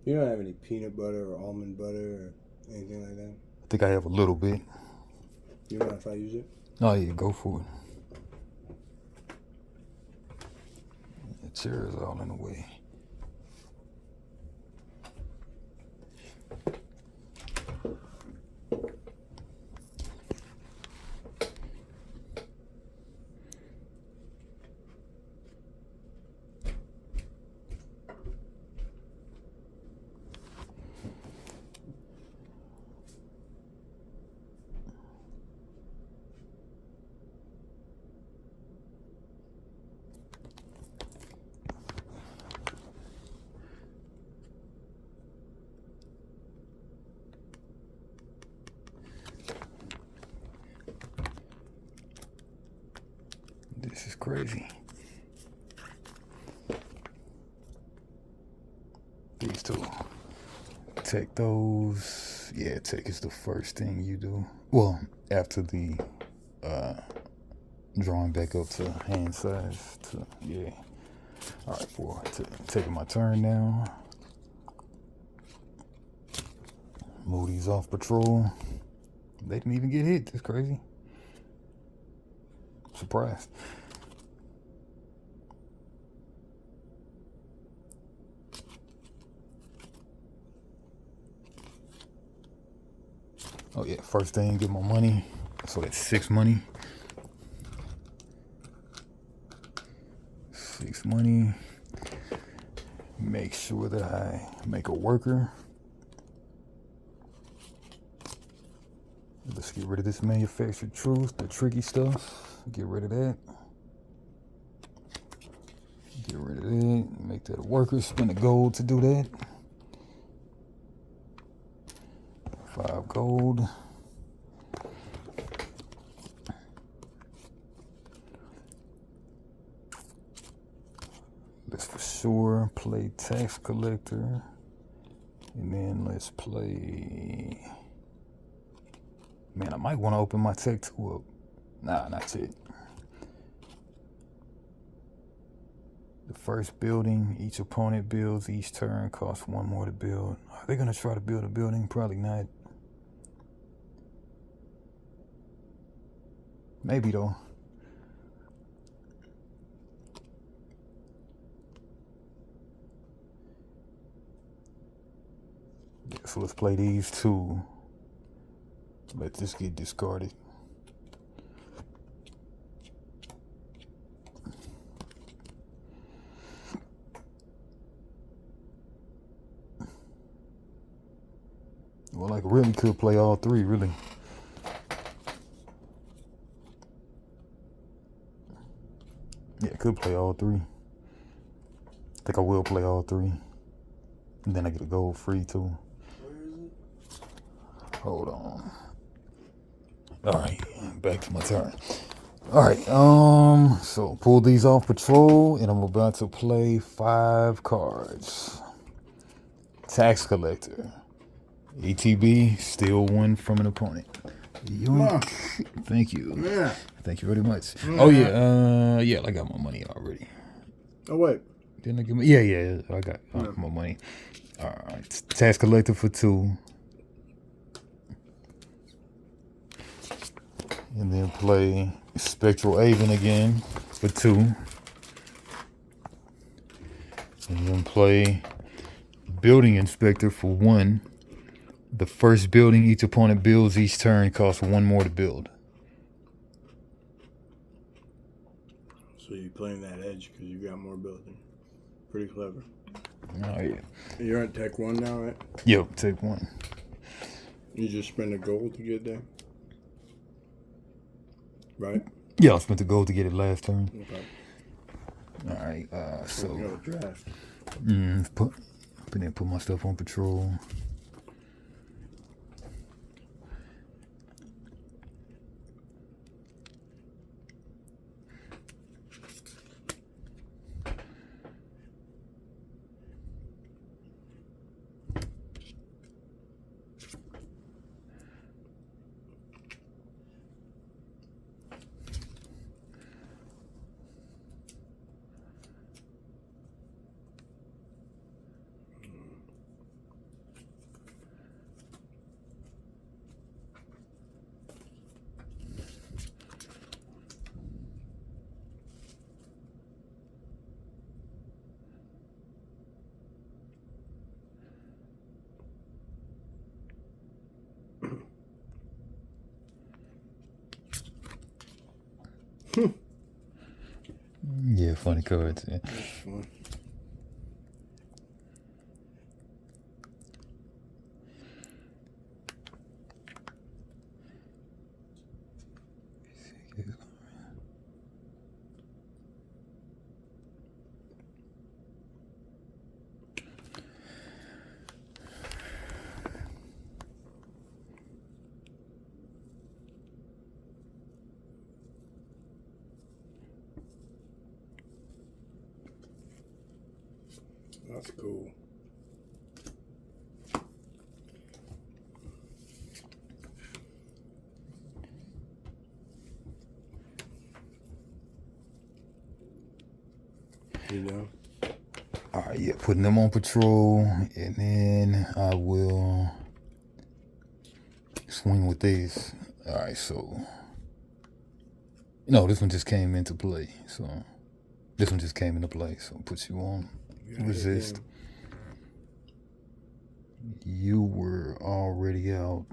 You don't have any peanut butter or almond butter or anything like that? I think I have a little bit. You mind if I use it? Oh, yeah, go for it. The chair is all in the way. This is crazy. These two. Take those. Yeah, take is the first thing you do. Well, after the drawing back up to hand size. Yeah. All right, taking my turn now. Move these off patrol. They didn't even get hit. That's crazy. Surprised. Oh yeah, first thing, get my money. So that's 6 money. this money. Make sure that I make a worker. Let's get rid of this manufactured truth, the tricky stuff. Get rid of that. Get rid of that. Make that a worker. Spend the gold to do that. 5 gold. Let's for sure play tax collector. And then let's play... Man, I might want to open my tech 2 up. Nah, not yet. The first building each opponent builds each turn costs 1 more to build. Are they going to try to build a building? Probably not. Maybe though. Yeah, so let's play these 2. Let this get discarded. Well, like really could play all 3, really. Yeah, could play all 3. I think I will play all 3. And then I get a gold free too. Where is it? Hold on. Alright, back to my turn. Alright, so pull these off patrol, and I'm about to play 5 cards. Tax collector. ETB, steal 1 from an opponent. Yoink. Thank you. Yeah. Thank you very much. Oh yeah, I got my money already. Oh wait. Didn't I get my... Yeah, I got my money. Alright, tax collector for 2. And then play Spectral Aven again for 2. And then play Building Inspector for 1. The first building each opponent builds each turn costs 1 more to build. So you're playing that edge because you got more building. Pretty clever. Oh yeah. You're at Tech 1 now, right? Yep, take 1. You just spend a gold to get there? Right? Yeah, I spent the gold to get it last turn. Okay. Alright, so We're gonna draft. put my stuff on patrol. Yeah, funny cards. Yeah. That's fun. That's cool. You know? Alright, yeah, putting them on patrol, and then I will swing with these. Alright, so no, this one just came into play. So this one just came into play. So put you on resist. You were already out.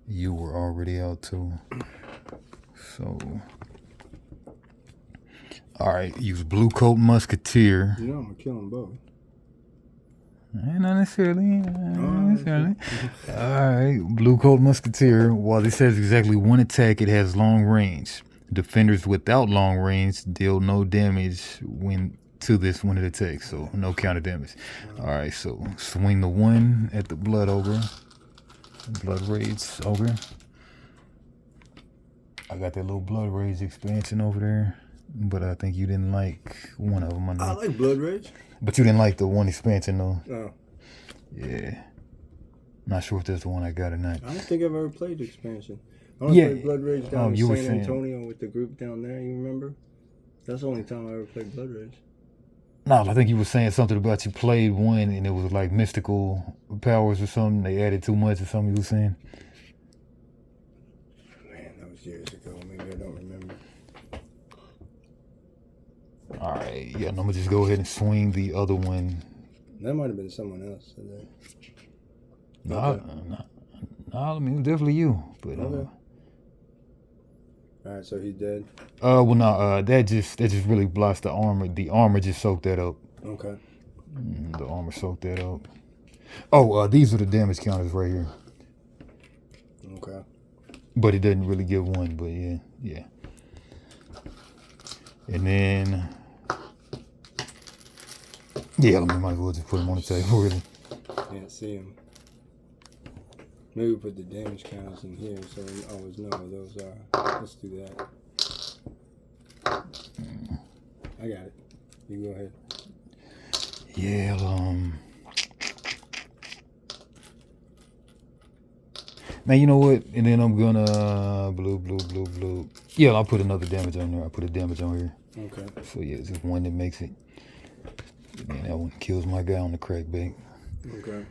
You were already out too. So All right, use Blue Coat Musketeer. You know I'm gonna kill them both. Not necessarily. Not necessarily. All right, Blue Coat Musketeer. While this has exactly one attack, it has long range. Defenders without long range deal no damage when it attacks, so no counter damage. All right, so swing the 1 at the Blood Rage Ogre. I got that little Blood Rage expansion over there, but I think you didn't like one of them. I like Blood Rage. But you didn't like the one expansion, though. No. Yeah. Not sure if that's the one I got or not. I don't think I've ever played the expansion. I only played Blood Rage down you in were San saying- Antonio with the group down there. You remember? That's the only time I ever played Blood Rage. No, I think you were saying something about you played one and it was like mystical powers or something. They added too much or something you were saying. Man, that was years ago. Maybe I don't remember. All right. Yeah, I'm going to just go ahead and swing the other one. That might have been someone else. No, I mean, it was definitely you. But, Okay. All right, so he's dead. Well, no, that just really blocks the armor. The armor just soaked that up. Okay. The armor soaked that up. Oh, these are the damage counters right here. Okay. But it doesn't really give one, but yeah. And then, yeah, might as well just put him on the table, really. Can't see him. Maybe put the damage counters in here so we always know what those are. Let's do that. I got it. You go ahead. Yeah, now you know what? And then I'm gonna blue. Yeah, I'll put another damage on there. I'll put a damage on here. Okay. So yeah, it's just one that makes it. And then that one kills my guy on the crackback. Okay.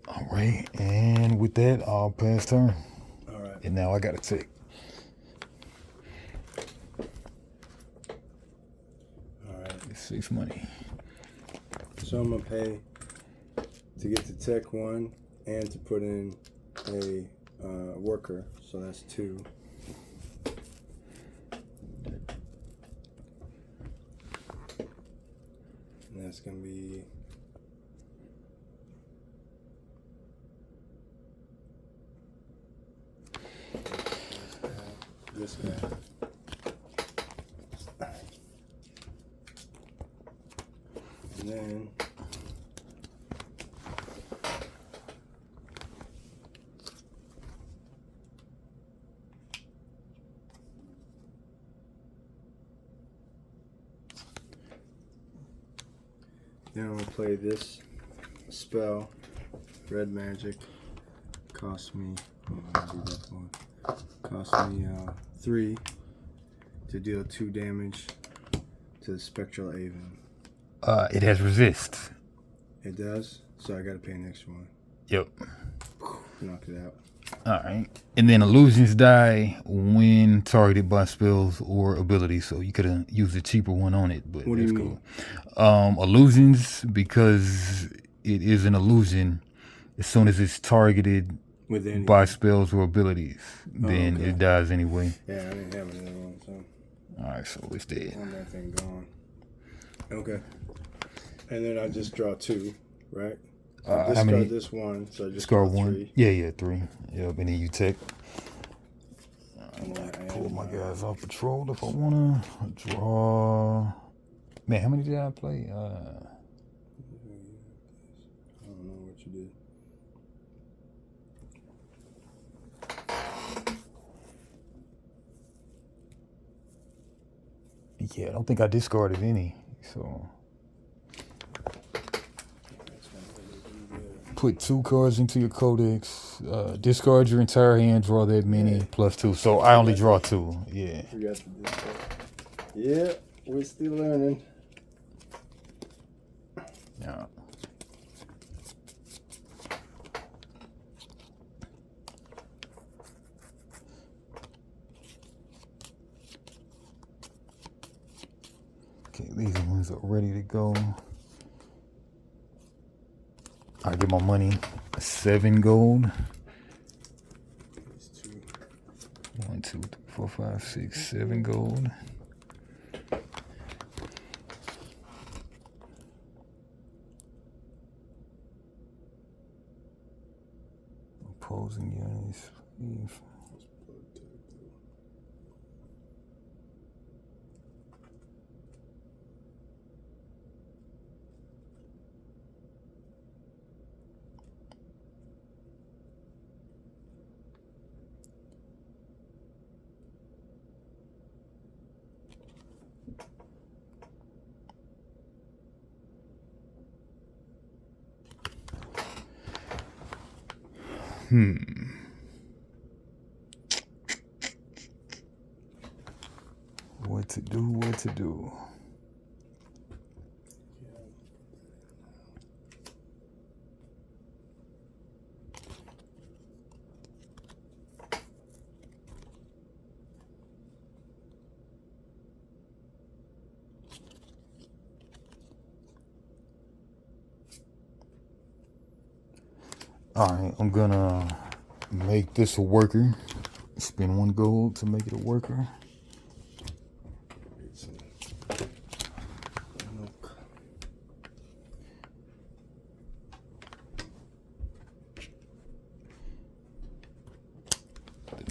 All right, and with that, I'll pass turn. All right. And now I gotta take. All right. 6 money. So I'm gonna pay to get to Tech 1 and to put in a worker. So that's 2. And that's gonna be this guy. And then I'm gonna play this spell, Red Magic. Cost me, cost me 3 to deal 2 damage to the Spectral Aven. It has resist. It does, so I gotta pay an extra one. Yep. Knock it out. All right. And then illusions die when targeted by spells or abilities. So you could have used a cheaper one on it, but What do that's you mean? cool. Illusions, because it is an illusion, as soon as it's targeted With any by spells or abilities, then okay. it dies anyway. Yeah, I didn't have another one, so All right, so it's dead. one that thing gone. Okay. And then I just draw 2, right? I How discard many? this one, so I just Discard draw one. 3. Yeah, 3. Yep, and then you take. And then I Pull add my guys off patrol if I wanna draw. Man, how many did I play? I don't know what you did. Yeah, I don't think I discarded any. So put 2 cards into your Codex. Discard your entire hand. Draw that many plus 2. So I only draw 2. Yeah. Forgot to do that. Yeah, we're still learning. Yeah. Okay, these ones are ready to go. I get my money. 7 gold. These 2. 1, 2, 3, 4, 5, 6, 7 gold. opposing units. What to do, what to do. Alright, I'm gonna make this a worker. Spend 1 gold to make it a worker.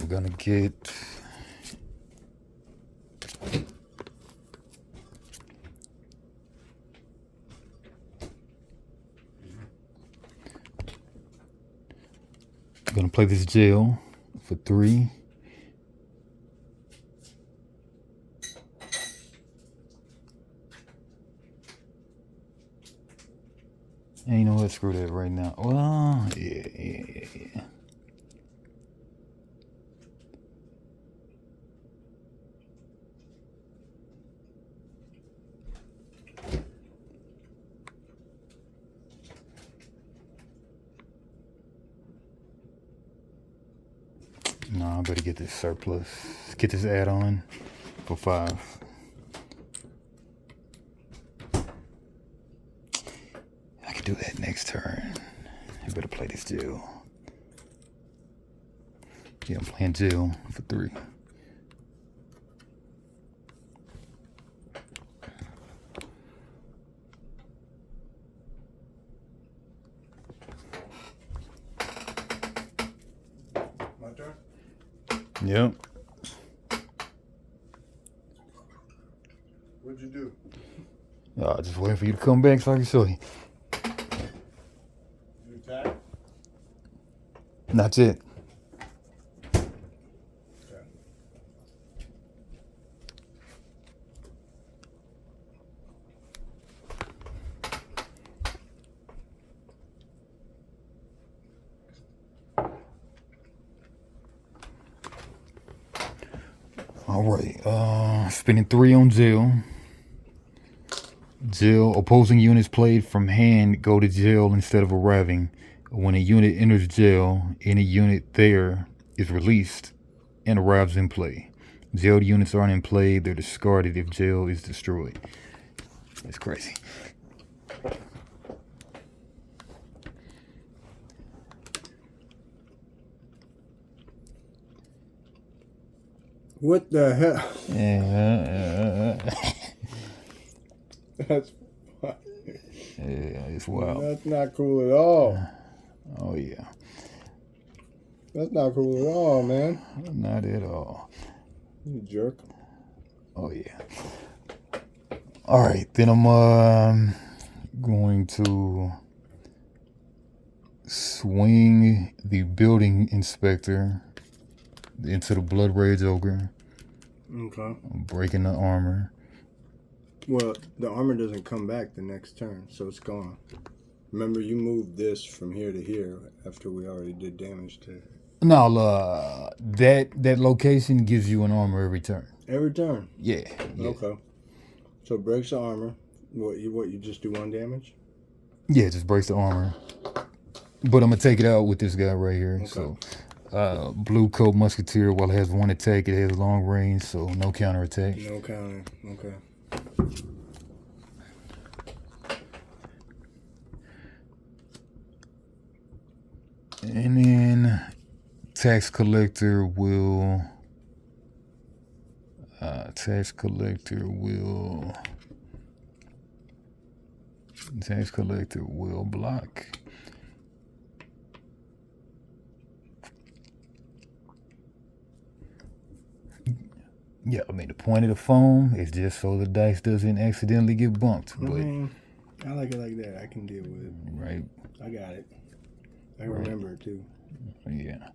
We're gonna get I'm gonna play this jail for 3. And you know what? Screw that right now. Well, yeah. No, I better get this surplus. Get this add-on for 5. I can do that next turn. I better play this jail. Yeah, I'm playing jail for 3. My turn? Yep. What'd you do? Just waiting for you to come back so I can show you. You attack? Not yet. Okay. All right. Spending 3 on jail. Jail. Opposing units played from hand go to jail instead of arriving. When a unit enters jail, any unit there is released and arrives in play. Jailed units aren't in play. They're discarded if jail is destroyed. That's crazy. What the hell? That's Yeah, it's wild. That's not cool at all. Oh, yeah. That's not cool at all, man. Not at all. You jerk. Oh, yeah. All right, then I'm going to swing the building inspector into the Blood Rage Ogre. Okay. I'm breaking the armor. Well, the armor doesn't come back the next turn, so it's gone. Remember, you moved this from here to here after we already did damage to it. No, that location gives you an armor every turn. Every turn? Yeah. Okay. So it breaks the armor. What, you just do 1 damage? Yeah, it just breaks the armor. But I'm going to take it out with this guy right here. Okay. So, Blue Coat Musketeer, while it has 1 attack, it has long range, so no counter attack. No counter. Okay. And then tax collector will block. Yeah, I mean the point of the foam is just so the dice doesn't accidentally get bumped. I But mean, I like it like that. I can deal with it. right, I got it. I remember it too. yeah.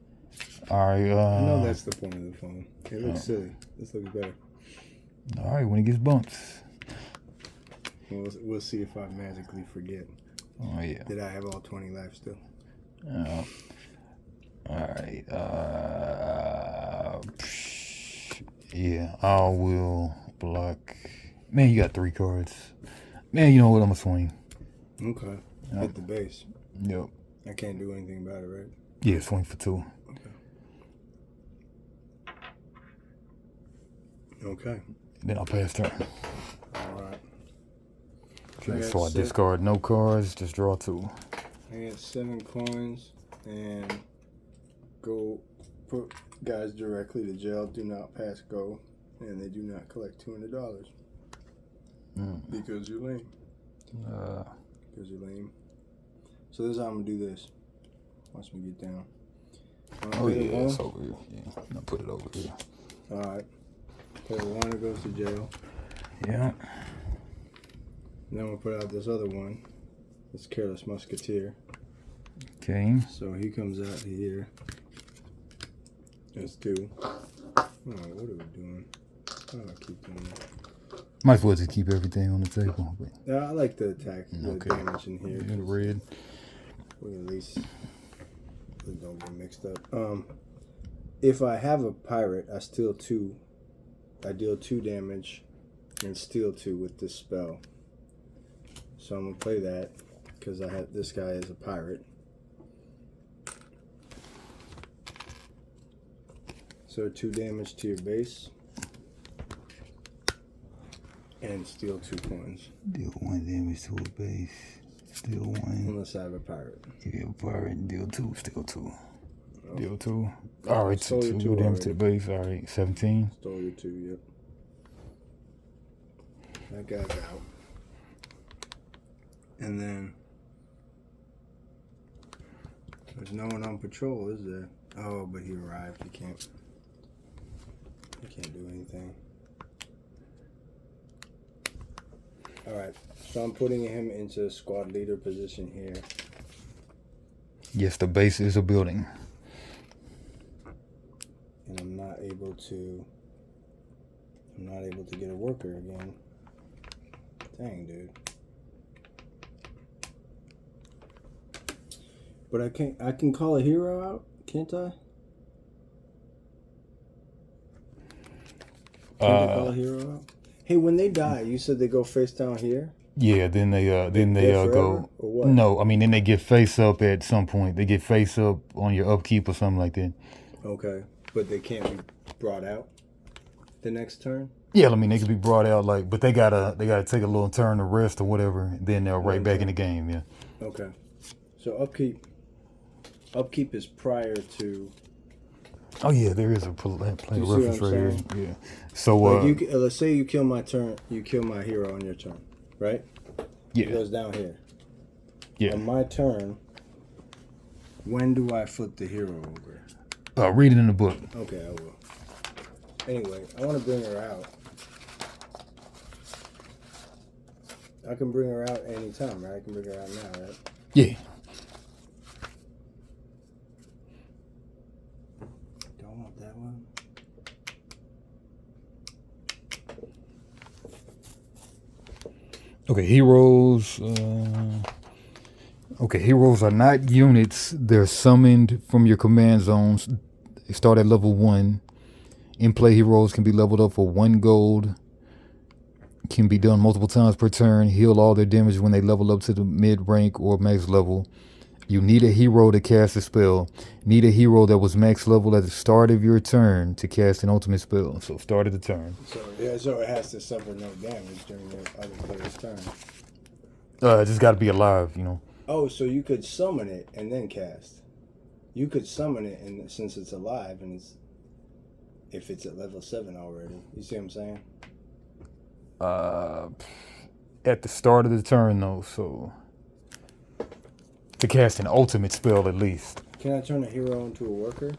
All right. I know that's the point of the phone. It looks silly. This looks better. All right. When it gets bumps. We'll see if I magically forget. Oh yeah. Did I have all 20 life still? All right. Yeah, I will block. Man, you got 3 cards. Man, you know what? I'm gonna swing. Okay. Hit the base. Yep. I can't do anything about it, right? Yeah, swing for 2. Okay. Then I'll pass turn. All right. Okay, so I discard no cards, just draw 2. I get 7 coins and go put guys directly to jail. Do not pass go, and they do not collect $200 because you're lame. Because you're lame. So this is how I'm gonna do this. Watch me get down. Oh yeah, it's over here. Yeah, I'll put it over here. All right. Play the one that goes to jail. Yeah. Then we'll put out this other one. This Careless Musketeer. Okay. So he comes out here. That's 2. Oh, what are we doing? Oh, I keep doing that. Might as well just keep everything on the table. But Yeah, I like the attack, the damage in here. in red. We at least we don't get mixed up. If I have a pirate, I steal 2. I deal 2 damage and steal 2 with this spell. So I'm gonna play that because I have this guy as a pirate. So 2 damage to your base and steal 2 coins. Deal 1 damage to a base. Steal 1. Unless I have a pirate. If you have a pirate, and deal 2. Steal 2. Oh. Deal 2. All right, Stole 2 your 2 damage to the base. All right, 17. Stole your 2, yep. That guy's out. And then there's no one on patrol, is there? Oh, but he arrived. He can't do anything. Alright, so I'm putting him into squad leader position here. Yes, the base is a building. And I'm not able to get a worker again. Dang, dude. But I can call a hero out, can't I? Can't I call a hero out? Hey, when they die, you said they go face down here? Yeah, then they go. Or what? No, I mean then they get face up at some point. They get face up on your upkeep or something like that. Okay, but they can't be brought out the next turn? Yeah, I mean they could be brought out but they gotta take a little turn to rest or whatever. And then they're right back in the game. Yeah. Okay. So upkeep is prior to. Oh yeah, there is a play reference right here. Yeah. So like let's say you kill my turn, you kill my hero on your turn, right? Yeah. It goes down here. Yeah. On my turn, when do I flip the hero over? Read it in the book. Okay, I will. Anyway, I want to bring her out. I can bring her out anytime, right? I can bring her out now, right? Yeah. Don't want that one. Okay, heroes. Heroes are not units. They're summoned from your command zones. They start at level 1. In-play heroes can be leveled up for 1 gold. Can be done multiple times per turn. Heal all their damage when they level up to the mid-rank or max level. You need a hero to cast a spell. Need a hero that was max level at the start of your turn to cast an ultimate spell. So start of the turn. So it has to suffer no damage during the other player's turn. It just got to be alive, you know. Oh, so you could summon it and then cast. You could summon it, and since it's alive, and if it's at level 7 already. You see what I'm saying? At the start of the turn, though, so to cast an ultimate spell at least. Can I turn a hero into a worker?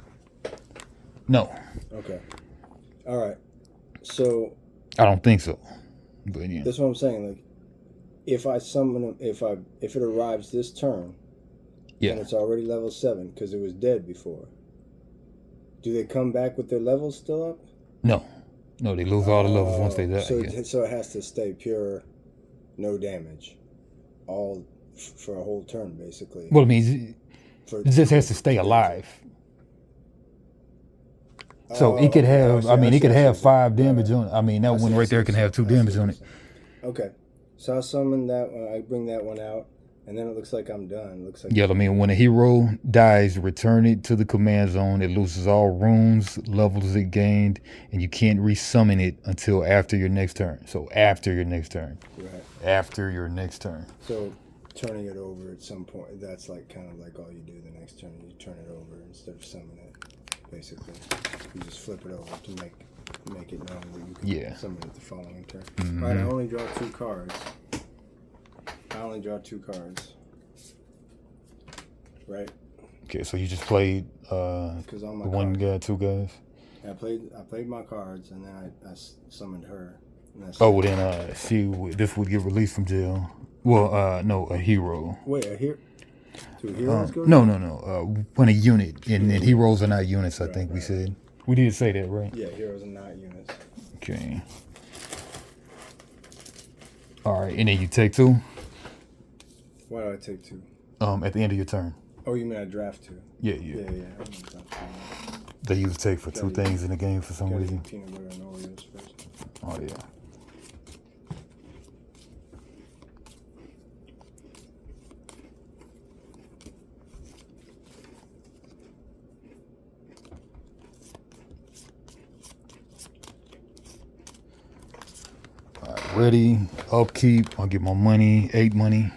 No. Okay. All right. So I don't think so. But yeah. that's what I'm saying. Like, if I summon him, if it arrives this turn, Yeah. and it's already level 7 because it was dead before, do they come back with their levels still up? No, they lose all the levels once they die. So yeah. so it has to stay pure, no damage, all for a whole turn basically. Well, I mean, it just has to stay alive. So it could have, it could have 5 damage on it. I mean, that one right there can have 2 damage on it. Okay. So I summon that one, I bring that one out, and then it looks like I'm done. It looks like Yeah, I mean, when a hero dies, return it to the command zone. It loses all runes, levels it gained, and you can't resummon it until after your next turn. So after your next turn. Right. After your next turn. So turning it over at some point, that's like kind of like all you do the next turn. You turn it over instead of summon it. Basically, you just flip it over to make it known that you can summon it the following turn. Mm-hmm. All right, I only draw 2 cards. Right. Okay, so you just played one guy, 2 guys. I played my cards, and then I summoned her. Oh, then this would get released from jail. Well, no, a hero. Wait, a hero? Do heroes go? No. When a unit, and heroes are not units. I think we said we did say that, right? Yeah, heroes are not units. Okay. All right, and then you take 2. Why do I take 2? At the end of your turn. Oh, you mean I draft 2? Yeah. They use take for 2 things in the game for some reason. Peanut butter and Oreos first. Oh yeah. All right, ready. Upkeep. I'll get my money. 8 money.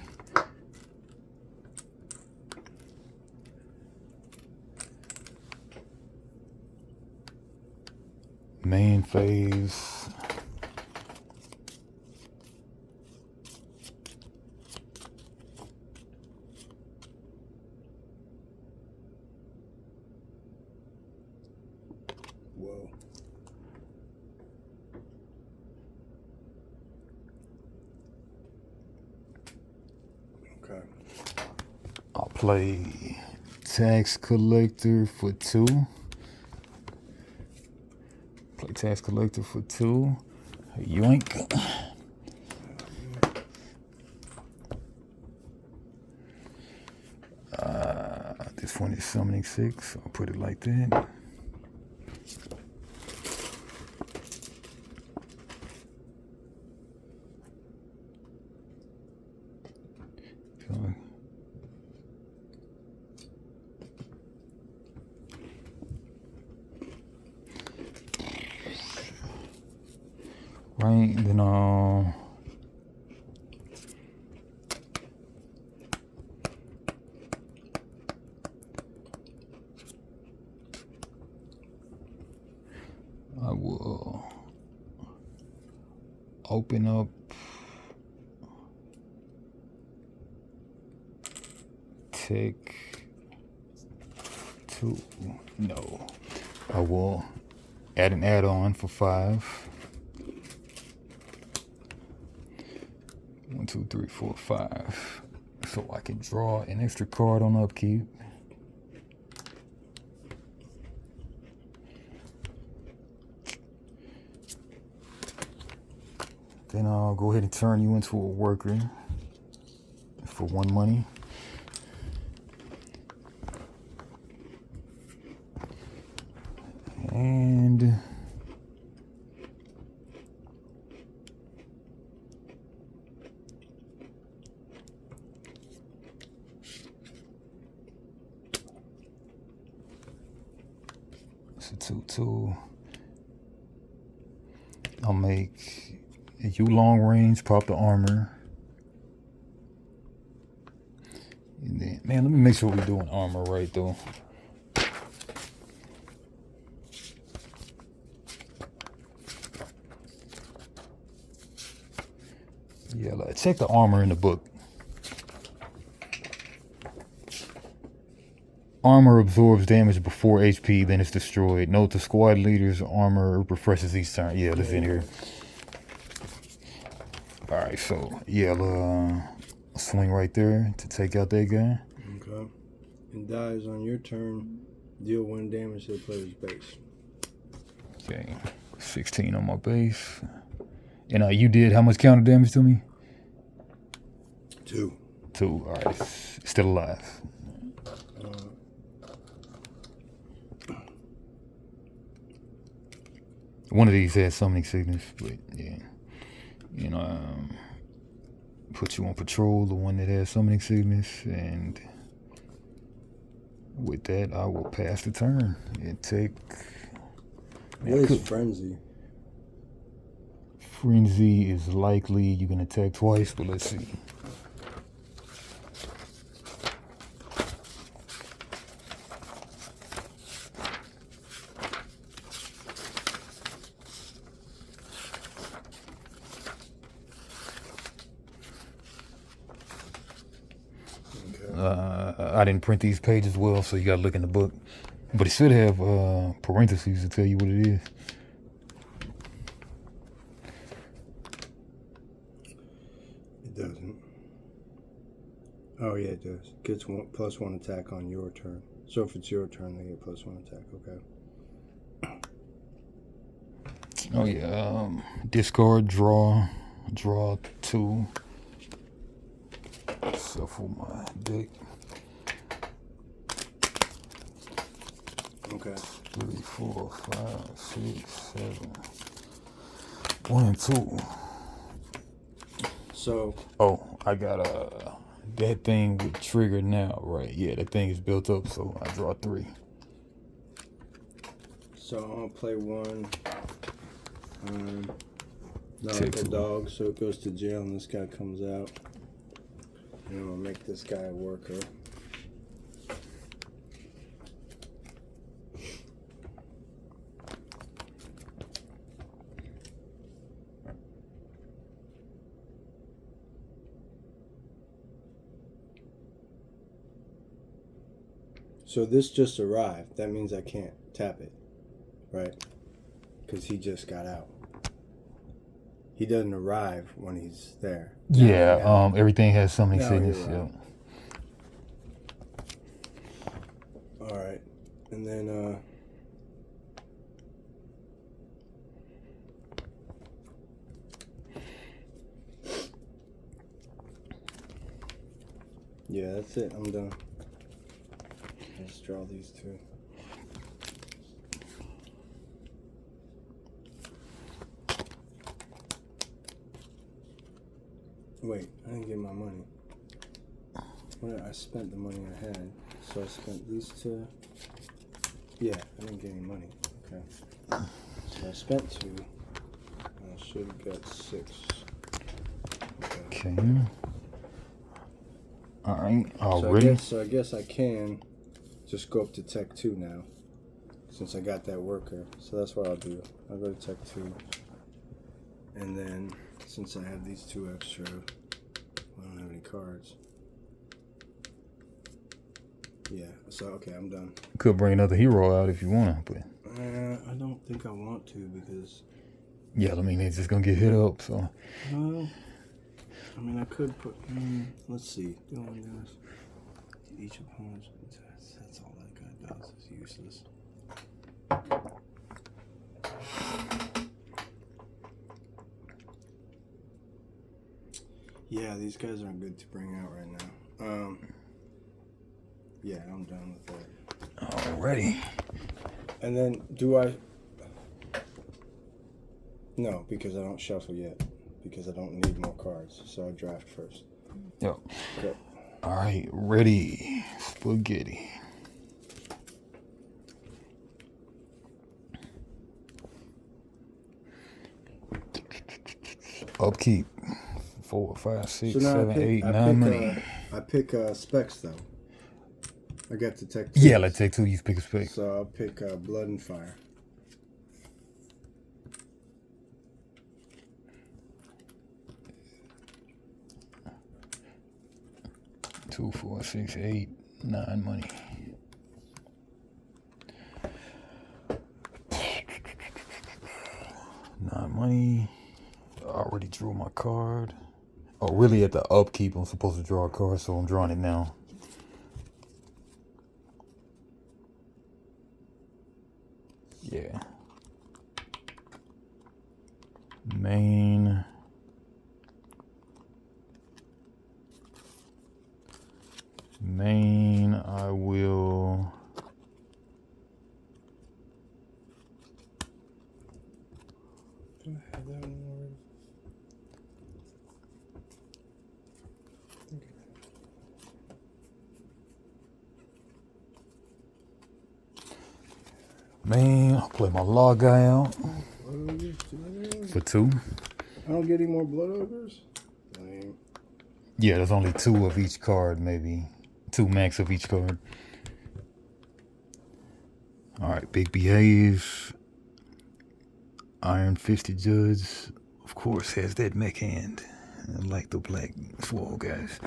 Main phase. Whoa. Okay. I'll play tax collector for 2. Play tax collector for 2. Yoink. This one is summoning 6. So I'll put it like that. So, right, then I will open up take 2. No, I will add an add-on for 5. 1, 2, 3, 4, 5. So I can draw an extra card on upkeep. Then I'll go ahead and turn you into a worker for 1 money. And it's a 2/2. I'll make you long range, pop the armor. And then, man, let me make sure we're doing armor right though. Yeah, check the armor in the book. Armor absorbs damage before HP, then it's destroyed. Note the squad leader's armor refreshes each turn. Yeah, that's in here. Alright, so yeah, swing right there to take out that guy. Okay. And dies on your turn. Deal 1 damage to the player's base. Okay, 16 on my base. And you did how much counter damage to me? 2. 2. Alright, it's still alive. One of these has summoning sickness, but yeah. You know, put you on patrol, the one that has summoning sickness, and with that, I will pass the turn and take. What is Frenzy? Frenzy is likely you can attack twice, but let's see. I didn't print these pages well, so you gotta look in the book. But it should have parentheses to tell you what it is. It doesn't. Oh yeah, it does. Gets +1 attack on your turn. So if it's your turn, they get +1 attack. Okay. Oh yeah. Discard, draw 2. Shuffle my deck. Okay. 3, 4, 5, 6, 7. 1 and 2. So. Oh, I got that thing with trigger now, right? Yeah, that thing is built up, so I draw 3. So I'm gonna play 1. Not Take like a 2. dog, so it goes to jail, and this guy comes out. And I'm gonna make this guy a worker. So this just arrived. That means I can't tap it, right? Because he just got out. He doesn't arrive when he's there. Yeah, everything has summoning Now sickness. you're right. Yeah. All right, and then yeah, that's it. I'm done. Just draw these 2. Wait, I didn't get my money. I spent the money I had, so I spent these 2. Yeah, I didn't get any money. Okay. So I spent 2. I should have got 6. Okay. All right. Already. So I guess I can just go up to Tech 2 now, since I got that worker. So that's what I'll do. I'll go to Tech 2, and then since I have these 2 extra, I don't have any cards. Yeah. So okay, I'm done. Could bring another hero out if you wanna, but I don't think I want to because. Yeah, I mean, it's just gonna get hit up, so. Well, I mean, I could put. Let's see. Doing this. Each opponent. That's all that guy does is useless. Yeah, these guys aren't good to bring out right now. Yeah, I'm done with that. Alrighty. And then, do I... No, because I don't shuffle yet. Because I don't need more cards. So I draft first. Yep. Okay. Alright, ready. Spaghetti. Upkeep. 4, 5, 6, So now 7, 8, 9 money. I pick specs, though. I got to Tech 2. Yeah, let's take 2. You pick a spec. So I'll pick Blood and Fire. Two, 4, 6, 8, 9 money. money. I already drew my card. Oh, really? At the upkeep, I'm supposed to draw a card, so I'm drawing it now. Yeah. Main. I will. Do I have that one already? Main, I'll play my law guy out for 2. I don't get any more blood ogres? Lame. Yeah, there's only 2 of each card, maybe. 2 max of each card. Alright, Big Behave. Iron Fisted Judge, of course, has that mech hand. Like the black swole guys.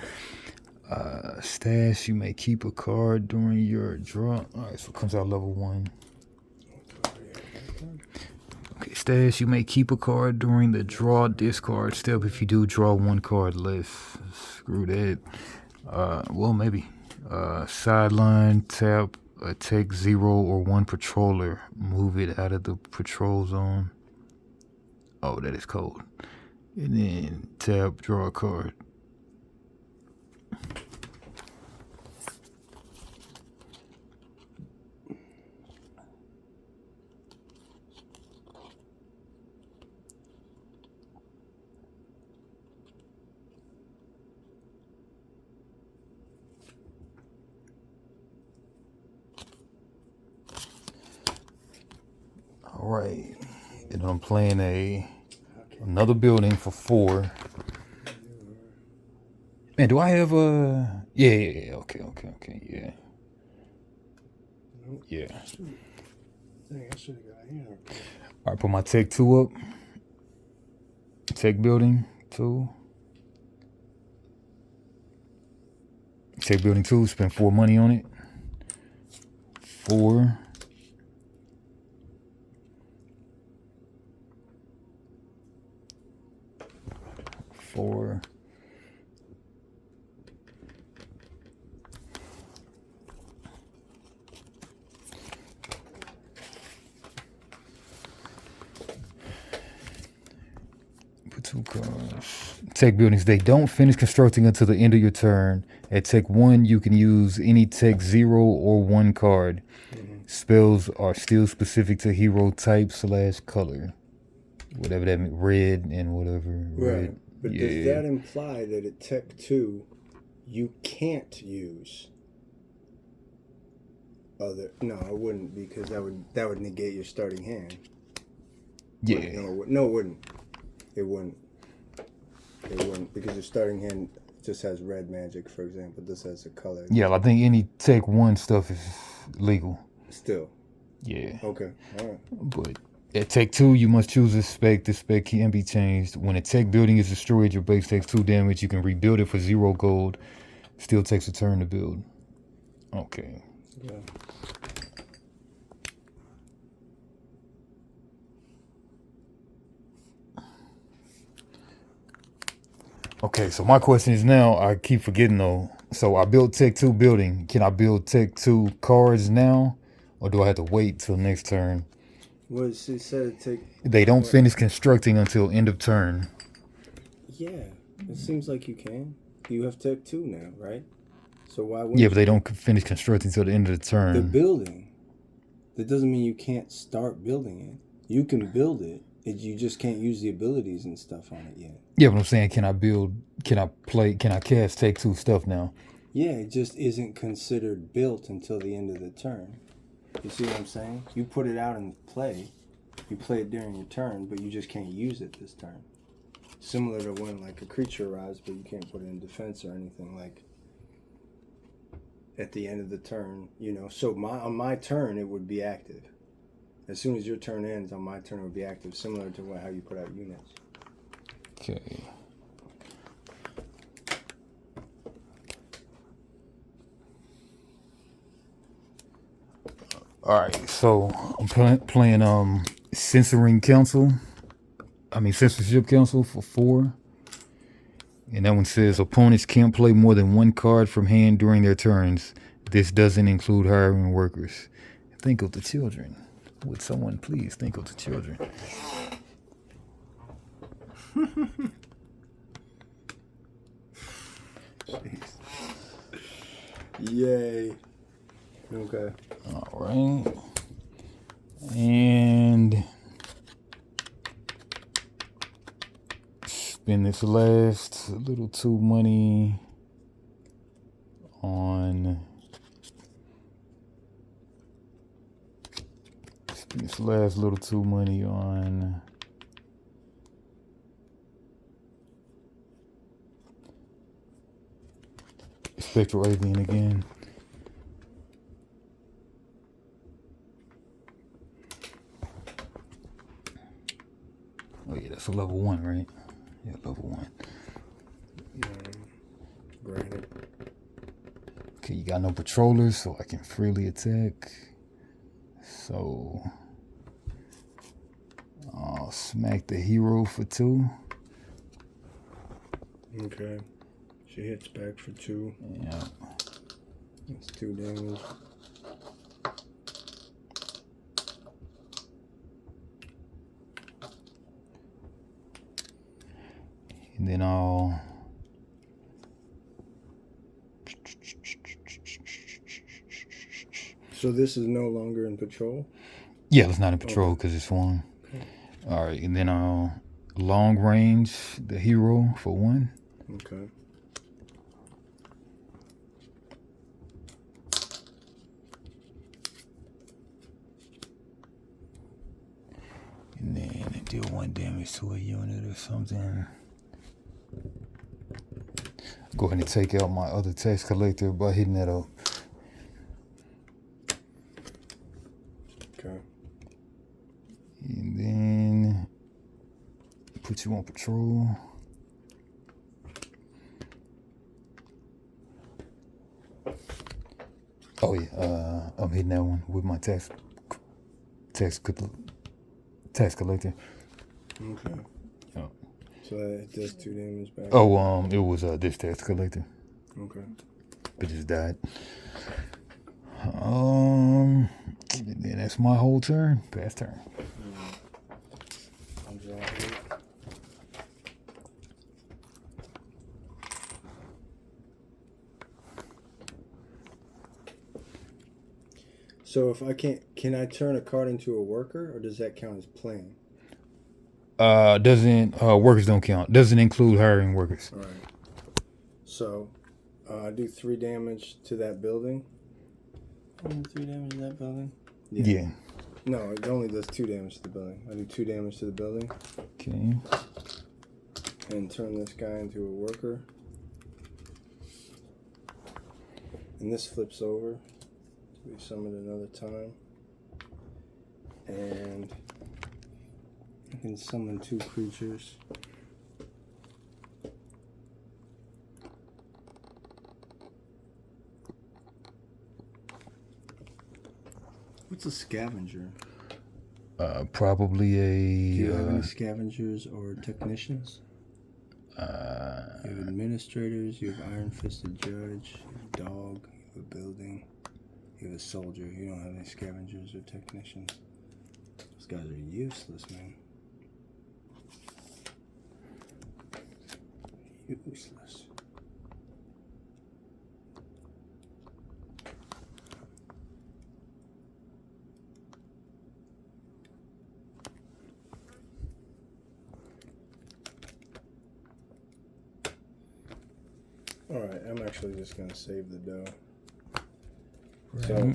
Stash, you may keep a card during your draw. Alright, so it comes out level 1. Okay, stash, you may keep a card during the draw discard step. If you do, draw 1 card less. Screw that. Well, maybe. Sideline, tap, take 0 or 1 patroller. Move it out of the patrol zone. Oh, that is cold. And then tap, draw a card. All right, and I'm playing another building for 4. Man, do I have a? Yeah. Okay. Yeah. Yeah. Dang, I should have got a hand. All right, put my tech 2 up. Tech building 2. Tech building 2. Spend 4 money on it. 4. 4. Put 2 cards. Tech buildings. They don't finish constructing until the end of your turn. At Tech 1, you can use any Tech 0 or 1 card. Spells are still specific to hero type / color. Whatever that means. Red and whatever. Right. Red. But does that imply that at Tech 2, you can't use other? No, I wouldn't, because that would negate your starting hand. Yeah. No, it wouldn't. It wouldn't, because your starting hand just has red magic, for example. This has a color. Yeah, I think any Tech 1 stuff is legal. Still. Yeah. Okay. All right. But at Tech 2, you must choose a spec. The spec can be changed. When a Tech building is destroyed, your base takes 2 damage. You can rebuild it for 0 gold. Still takes a turn to build. Okay. Yeah. Okay, so my question is now, I keep forgetting though. So I built Tech 2 building. Can I build Tech 2 cards now? Or do I have to wait till next turn? Well, she said take. They don't finish constructing until end of turn. Yeah, it seems like you can. You have Tech 2 now, right? So why wouldn't Yeah, but they don't finish constructing until the end of the turn. the building? That doesn't mean you can't start building it. You can build it. You just can't use the abilities and stuff on it yet. Yeah, but I'm saying, can I cast Tech 2 stuff now? Yeah, it just isn't considered built until the end of the turn. You see what I'm saying? You put it out in play. You play it during your turn, but you just can't use it this turn. Similar to when like a creature arrives, but you can't put it in defense or anything like at the end of the turn, you know. So on my turn, it would be active. As soon as your turn ends, on my turn, it would be active, similar to how you put out units. Okay. All right, so I'm playing Censoring Council. censorship council for 4. And that one says opponents can't play more than 1 card from hand during their turns. This doesn't include hiring workers. Think of the children. Would someone please think of the children? Jeez. Yay. Okay. All right. And spend this last little 2 money on Spectral Avian again. Oh yeah, that's a level 1, right? Yeah, level 1. Granted. Okay, you got no patrollers, so I can freely attack. So I'll smack the hero for 2. Okay. She hits back for 2. Yeah. That's 2 damage. And then I'll So this is no longer in patrol? yeah, it's not in patrol because it's 1. Okay. All right, and then I'll long range the hero for 1. Okay. And then deal 1 damage to a unit or something. Go ahead and take out my other tax collector by hitting that up. Okay. And then put you on patrol. Oh yeah, I'm hitting that one with my tax collector. Okay. Yeah. So that does 2 damage back. Oh, it was this tax collector. Okay. It just died. And then that's my whole turn. Pass turn. I'll draw 8. So if I can I turn a card into a worker, or does that count as playing? Doesn't workers don't count. Doesn't include hiring workers. All right. So I do 3 damage to that building. Only 3 damage to that building? Yeah. No, it only does 2 damage to the building. I do 2 damage to the building. Okay. And turn this guy into a worker. And this flips over to be summoned another time. And I can summon 2 creatures. What's a scavenger? Probably a. Do you have any scavengers or technicians? You have administrators, you have iron-fisted judge, you have a dog, you have a building, you have a soldier. You don't have any scavengers or technicians. Those guys are useless, man. Useless. Alright, I'm actually just going to save the dough. Right. So,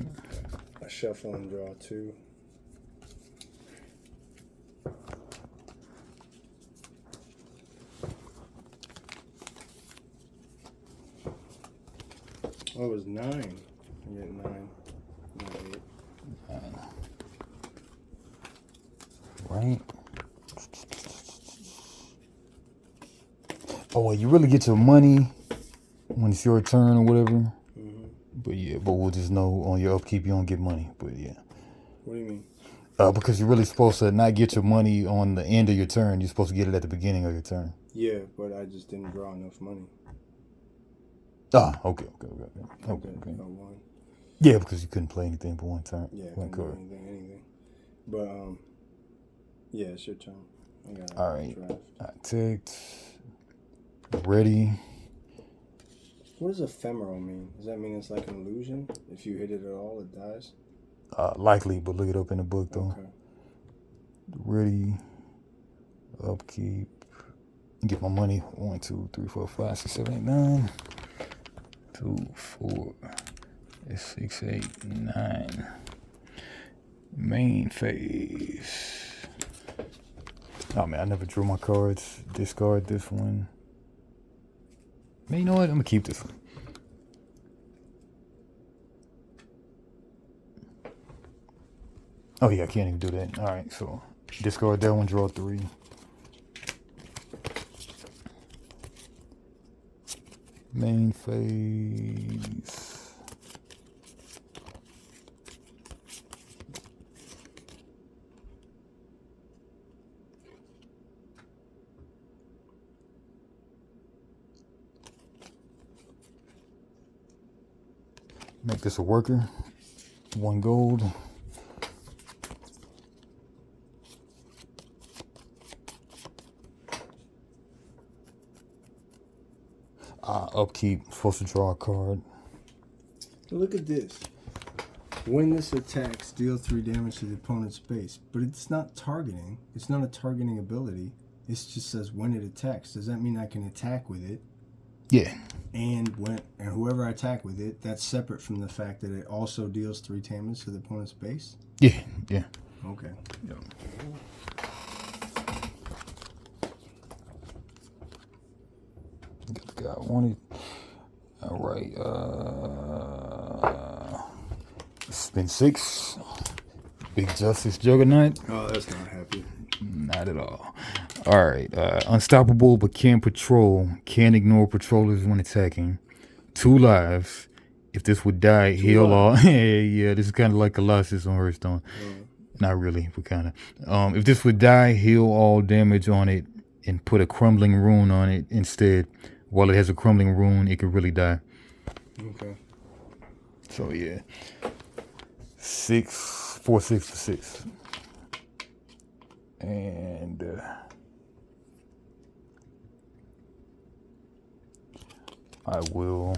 I shuffle and draw 2. Oh, it was 9. I get 9. Not 8. Right. Oh, well, you really get your money when it's your turn or whatever. Mm-hmm. But yeah, but we'll just know on your upkeep you don't get money. But yeah. What do you mean? Because you're really supposed to not get your money on the end of your turn. You're supposed to get it at the beginning of your turn. Yeah, but I just didn't draw enough money. Okay. I won. Yeah, because you couldn't play anything for one turn. Yeah, one couldn't card. do anything. But yeah, it's your turn. All right. Draft. I ticked. Ready. What does ephemeral mean? Does that mean it's like an illusion? If you hit it at all, it dies? Likely, but look it up in the book though. Okay. Ready. Upkeep. Get my money. 1, 2, 3, 4, 5, 6, 7, 8, 9. 2, 4, 6, 8, 9. Main phase. Oh man, I never drew my cards. Discard this one. Man, you know what? I'm gonna keep this one. Oh yeah, I can't even do that. All right, so discard that one. Draw 3. Main phase. Make this a worker. 1 gold. Upkeep. Supposed to draw a card. Look at this. When this attacks, deal 3 damage to the opponent's base. But it's not targeting. It's not a targeting ability. It just says when it attacks. Does that mean I can attack with it? Yeah. And whoever I attack with it, that's separate from the fact that it also deals 3 damage to the opponent's base? Yeah. Okay. Yep. Got the guy I wanted. All right. Spin 6. Big Justice Juggernaut. Oh, that's not happy. Not at all. All right. Unstoppable but can patrol. Can ignore patrollers when attacking. 2 lives. If this would die, heal all. Yeah, this is kind of like Colossus on Hearthstone. Not really, but kind of. If this would die, heal all damage on it and put a crumbling rune on it instead. While it has a crumbling rune, it could really die. Okay. So yeah. 6, 4, 6 for 6. And I will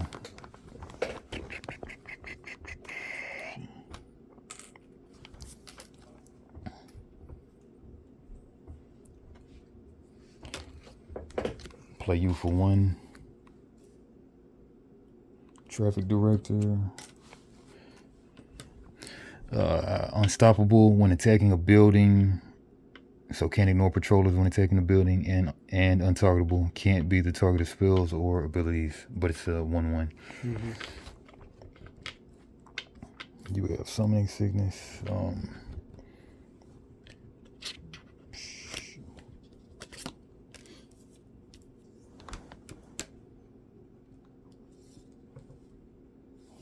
play you for 1. Traffic Director. Unstoppable when attacking a building. So can't ignore patrollers when attacking a building, and untargetable. Can't be the target of spells or abilities, but it's a 1/1. Mm-hmm. You have Summoning Sickness.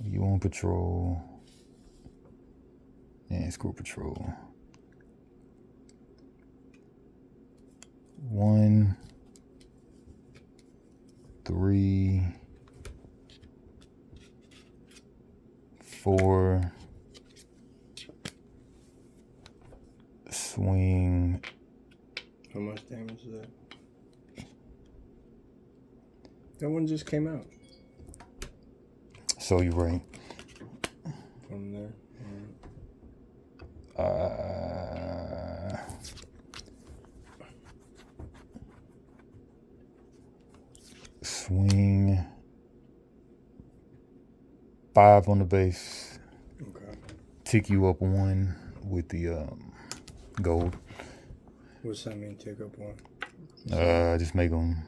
You on patrol. And screw patrol. 1, 3, 4. Swing. How much damage is that? That one just came out. So you're right. From there. Swing 5 on the base. Okay. Tick you up 1 with the gold. What's that mean? Take up 1. Just make them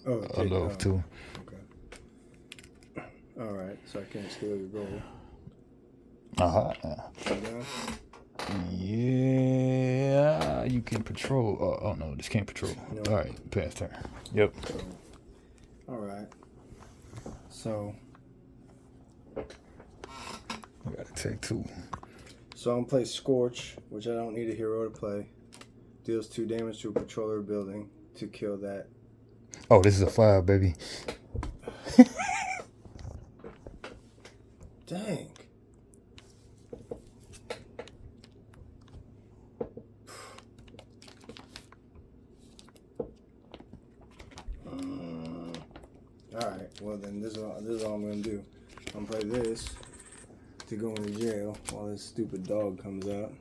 a little 2. Okay. All right. So I can't steal your gold. Yeah, you can patrol. Oh no, this can't patrol. No. All right, pass turn. Yep. So, all right. So I gotta take 2. So I'm gonna play Scorch, which I don't need a hero to play. Deals 2 damage to a patroller building to kill that. Oh, this is a 5, baby. Dang. Alright, well then this is all I'm gonna do. I'm gonna play this to go into jail while this stupid dog comes out.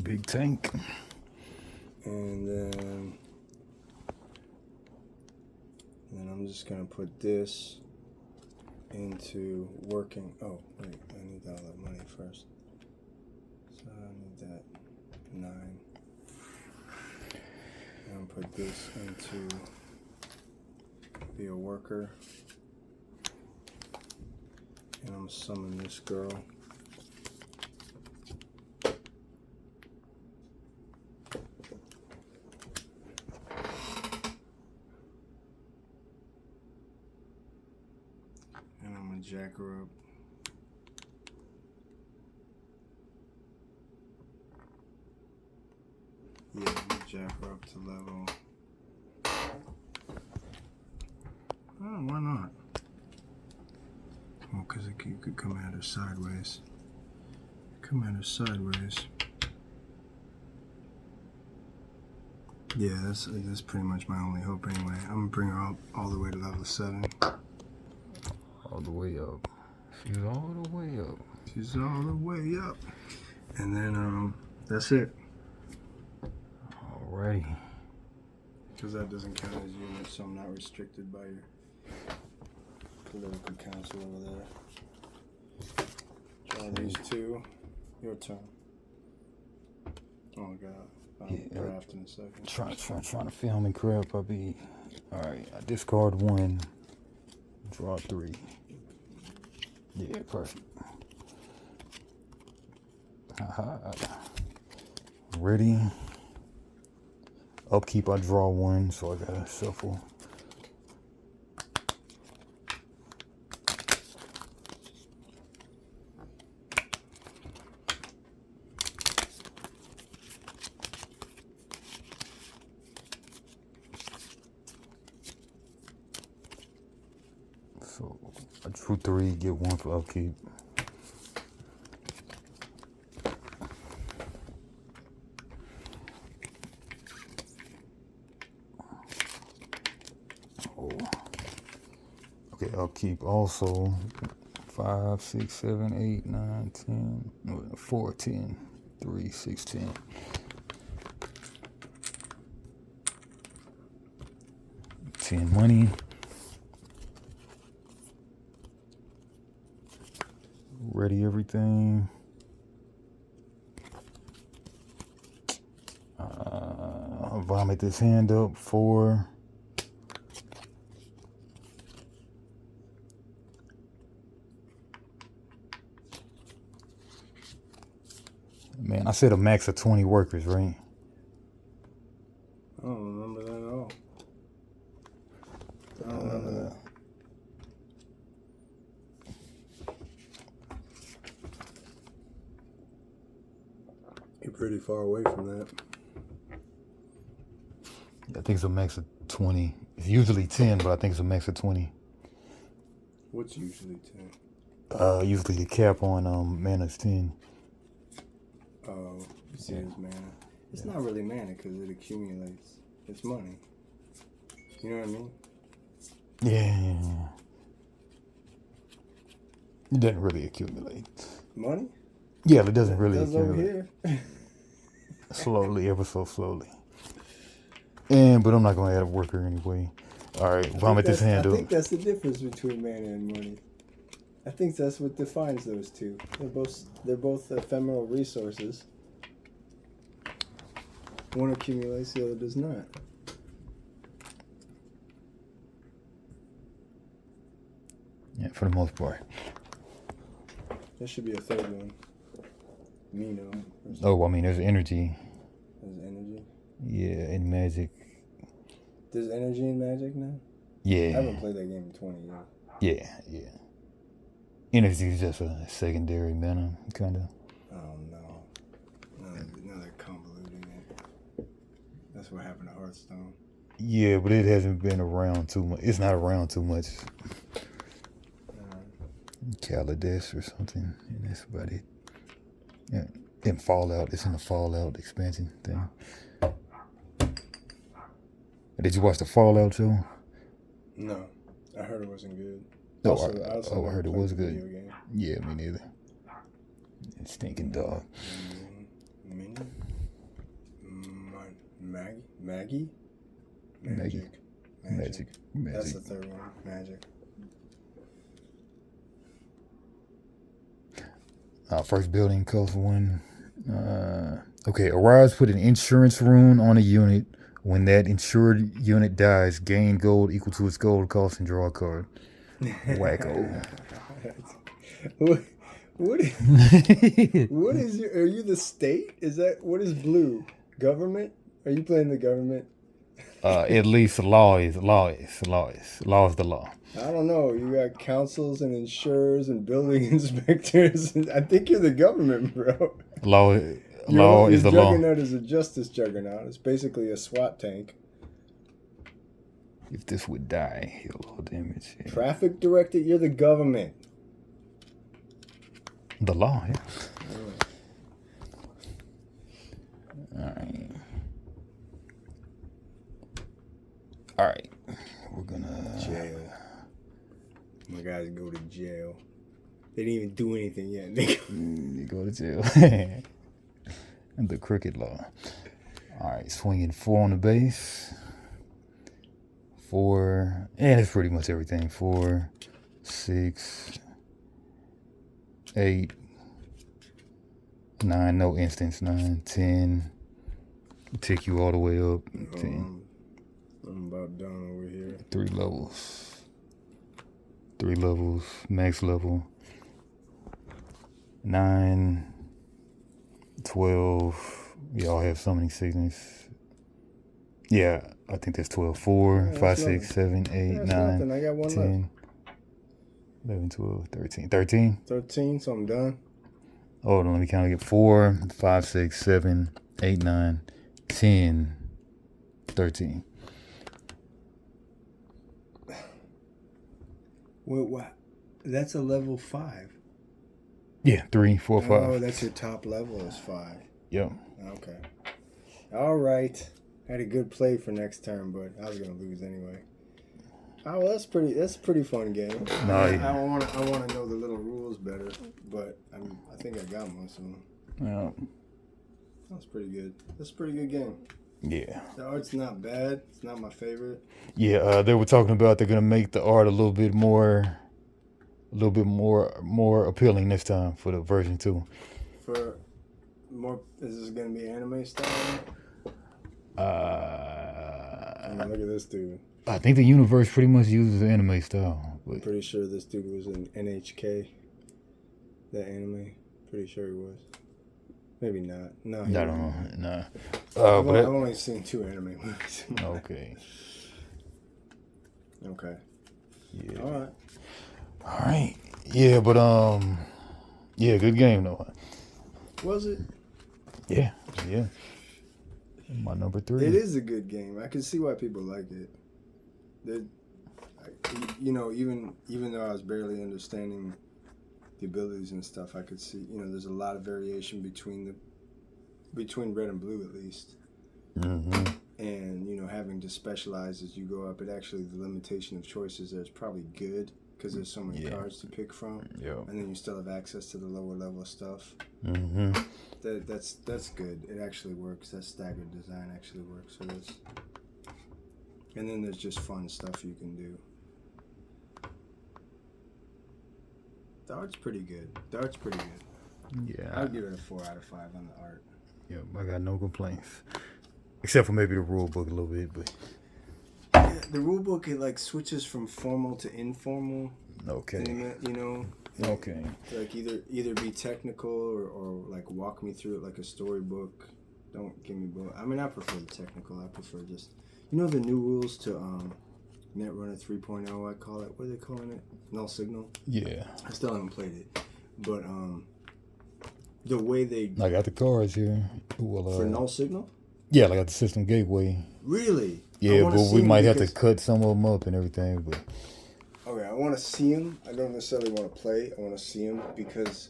Big tank. And then I'm just gonna put this into working. Oh wait, I need all that money first. So I need that 9. And I'll put this into be a worker. And I'm gonna summon this girl. And I'm gonna jack her up. Yeah, I'm gonna jack her up to level. Oh, why not? Well, because you could come at her sideways. Come at her sideways. Yeah, that's pretty much my only hope anyway. I'm gonna bring her up all the way to level 7. All the way up. She's all the way up. She's all the way up. And then, that's it. Alrighty. Because that doesn't count as units, so I'm not restricted by your political council over there. Draw these 2. Your turn. Oh god. I'll draft in a second. Trying to film and crap. I'll be. Alright, I discard 1. Draw 3. Yeah, perfect. Haha. Ready. Upkeep, I draw 1, so I gotta shuffle. So I drew 3, get 1 for upkeep. Okay, upkeep also 5, 6, 7, 8, 9, 10, 4, 10, 3, 6, 10. Money. Ready everything. Vomit this hand up. 4. Man, I said a max of 20 workers, right? I don't remember that at all. I don't remember that. You're pretty far away from that. I think it's a max of 20. It's usually 10, but I think it's a max of 20. What's usually 10? Usually the cap on mana is 10. Oh, you see his mana. It's not really mana because it accumulates. It's money. You know what I mean? Yeah. It doesn't really accumulate. Money? Yeah, it doesn't really That's over accumulate. here. Slowly, ever so slowly. But I'm not going to add a worker anyway. All right, vomit this hand up. I think that's the difference between mana and money. I think that's what defines those two. They're both ephemeral resources. One accumulates, the other does not. Yeah, for the most part. There should be a third one. Mino. Oh, I mean, there's energy. There's energy. Yeah, in Magic. There's energy in Magic now? Yeah. I haven't played that game in 20 years. Yeah. Energy is just a secondary mana, kind of. Oh no. Now they're convoluting it. That's what happened to Hearthstone. Yeah, but it hasn't been around too much. It's not around too much. Kaladesh or something, and that's about it. Yeah, in Fallout, it's in the Fallout expansion thing. Did you watch the Fallout show? No, I heard it wasn't good. Oh, I heard it was good. Game. Yeah, me neither. Stinking dog. Minnie? Maggie? Magic. That's the third one. Magic. First building costs 1. Okay, Arise put an insurance rune on a unit. When that insured unit dies, gain gold equal to its gold cost and draw a card. Wacko. What is are you the state? What is blue? Government? Are you playing the government? At least law is the law. I don't know. You got councils and insurers and building inspectors. I think you're the government, bro. Law is the law. Juggernaut is a justice juggernaut. It's basically a SWAT tank. If this would die, heal all damage. Yeah. Traffic director, you're the government. The law, yeah. All right. We're gonna jail. My guys go to jail. They didn't even do anything yet. They go to jail. And the crooked law. All right, swinging 4 on the base. 4, and it's pretty much everything. 4, 6, 8, 9, no instance. 9, 10. Take you all the way up. 10. I'm about done over here. 3 levels. 3 levels, max level. 9, 12. Y'all have summoning sickness. Yeah, I think that's 12. 4, 5, 6, 7, 8, 9, I got 1 10, left. 11, 12, 13. 13? 13, so I'm done. Hold on, let me count again. 4, 5, 6, 7, 8, 9, 10, 13. Wait, what? That's a level 5. Yeah, 3, 4, 5. Oh, that's your top level is 5. Yep. Okay. All right. Had a good play for next turn, but I was gonna lose anyway. Oh, well, that's a pretty fun game. No, I want to know the little rules better, but I think I got most of them. Yeah. That's pretty good. That's a pretty good game. Yeah. The art's not bad. It's not my favorite. Yeah, they were talking about they're gonna make the art a little bit more appealing this time for the version 2. For more, is this gonna be anime style? Look at this dude. I think the universe pretty much uses anime style. I'm pretty sure this dude was in NHK. That anime. Pretty sure he was. Maybe not. No, I don't know. Nah. I've only seen 2 anime movies. Okay. Okay. Yeah. All right. Yeah, but yeah, good game though. Was it? Yeah. My number 3. It is a good game. I can see why people like it. Even though I was barely understanding the abilities and stuff, I could see, there's a lot of variation between red and blue at least. Mm-hmm. And, having to specialize as you go up, the limitation of choices there is probably good because there's so many cards to pick from. Yeah. And then you still have access to the lower level stuff. Mm-hmm. That's good. It actually works. That staggered design actually works for this. And then there's just fun stuff you can do. The art's pretty good. Yeah. I'd give it a 4 out of 5 on the art. Yep, I got no complaints. Except for maybe the rule book a little bit, but yeah, the rule book it switches from formal to informal. Okay. Okay. Like either be technical or walk me through it like a storybook. Don't give me both. I prefer the technical. I prefer just the new rules to Netrunner 3.0, I call it. What are they calling it? Null Signal. Yeah. I still haven't played it, but the way they I got the cards here. Well, for Null Signal. yeah, I got the system gateway. Really? Yeah, but we might have to because, cut some of them up and everything. But okay, I want to see them. I don't necessarily want to play. I want to see them because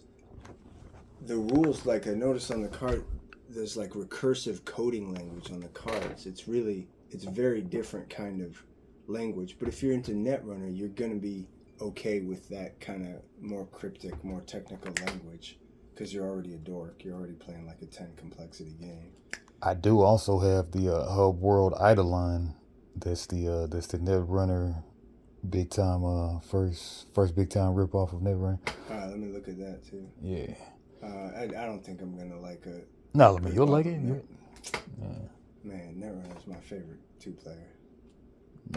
the rules, like I noticed on the card, there's like recursive coding language on the cards. It's very different kind of language. But if you're into Netrunner, you're going to be okay with that kind of more cryptic, more technical language because you're already a dork. You're already playing like a 10 complexity game. I do also have the Hub World Eidolon. That's the Netrunner big time first big time rip off of Netrunner. All right, let me look at that too. Yeah. I don't think I'm gonna like it. No, I mean you'll like it. Yeah. Man, Netrunner is my favorite 2-player.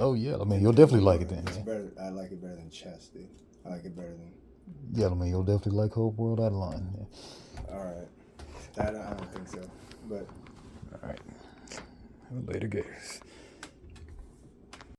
Oh yeah, I mean you'll definitely like it then. It's better. I like it better than chess, dude. I like it better than. Yeah, I mean you'll definitely like Hub World Eidolon. Yeah. All right, that I don't think so, but. All right. Later, guys.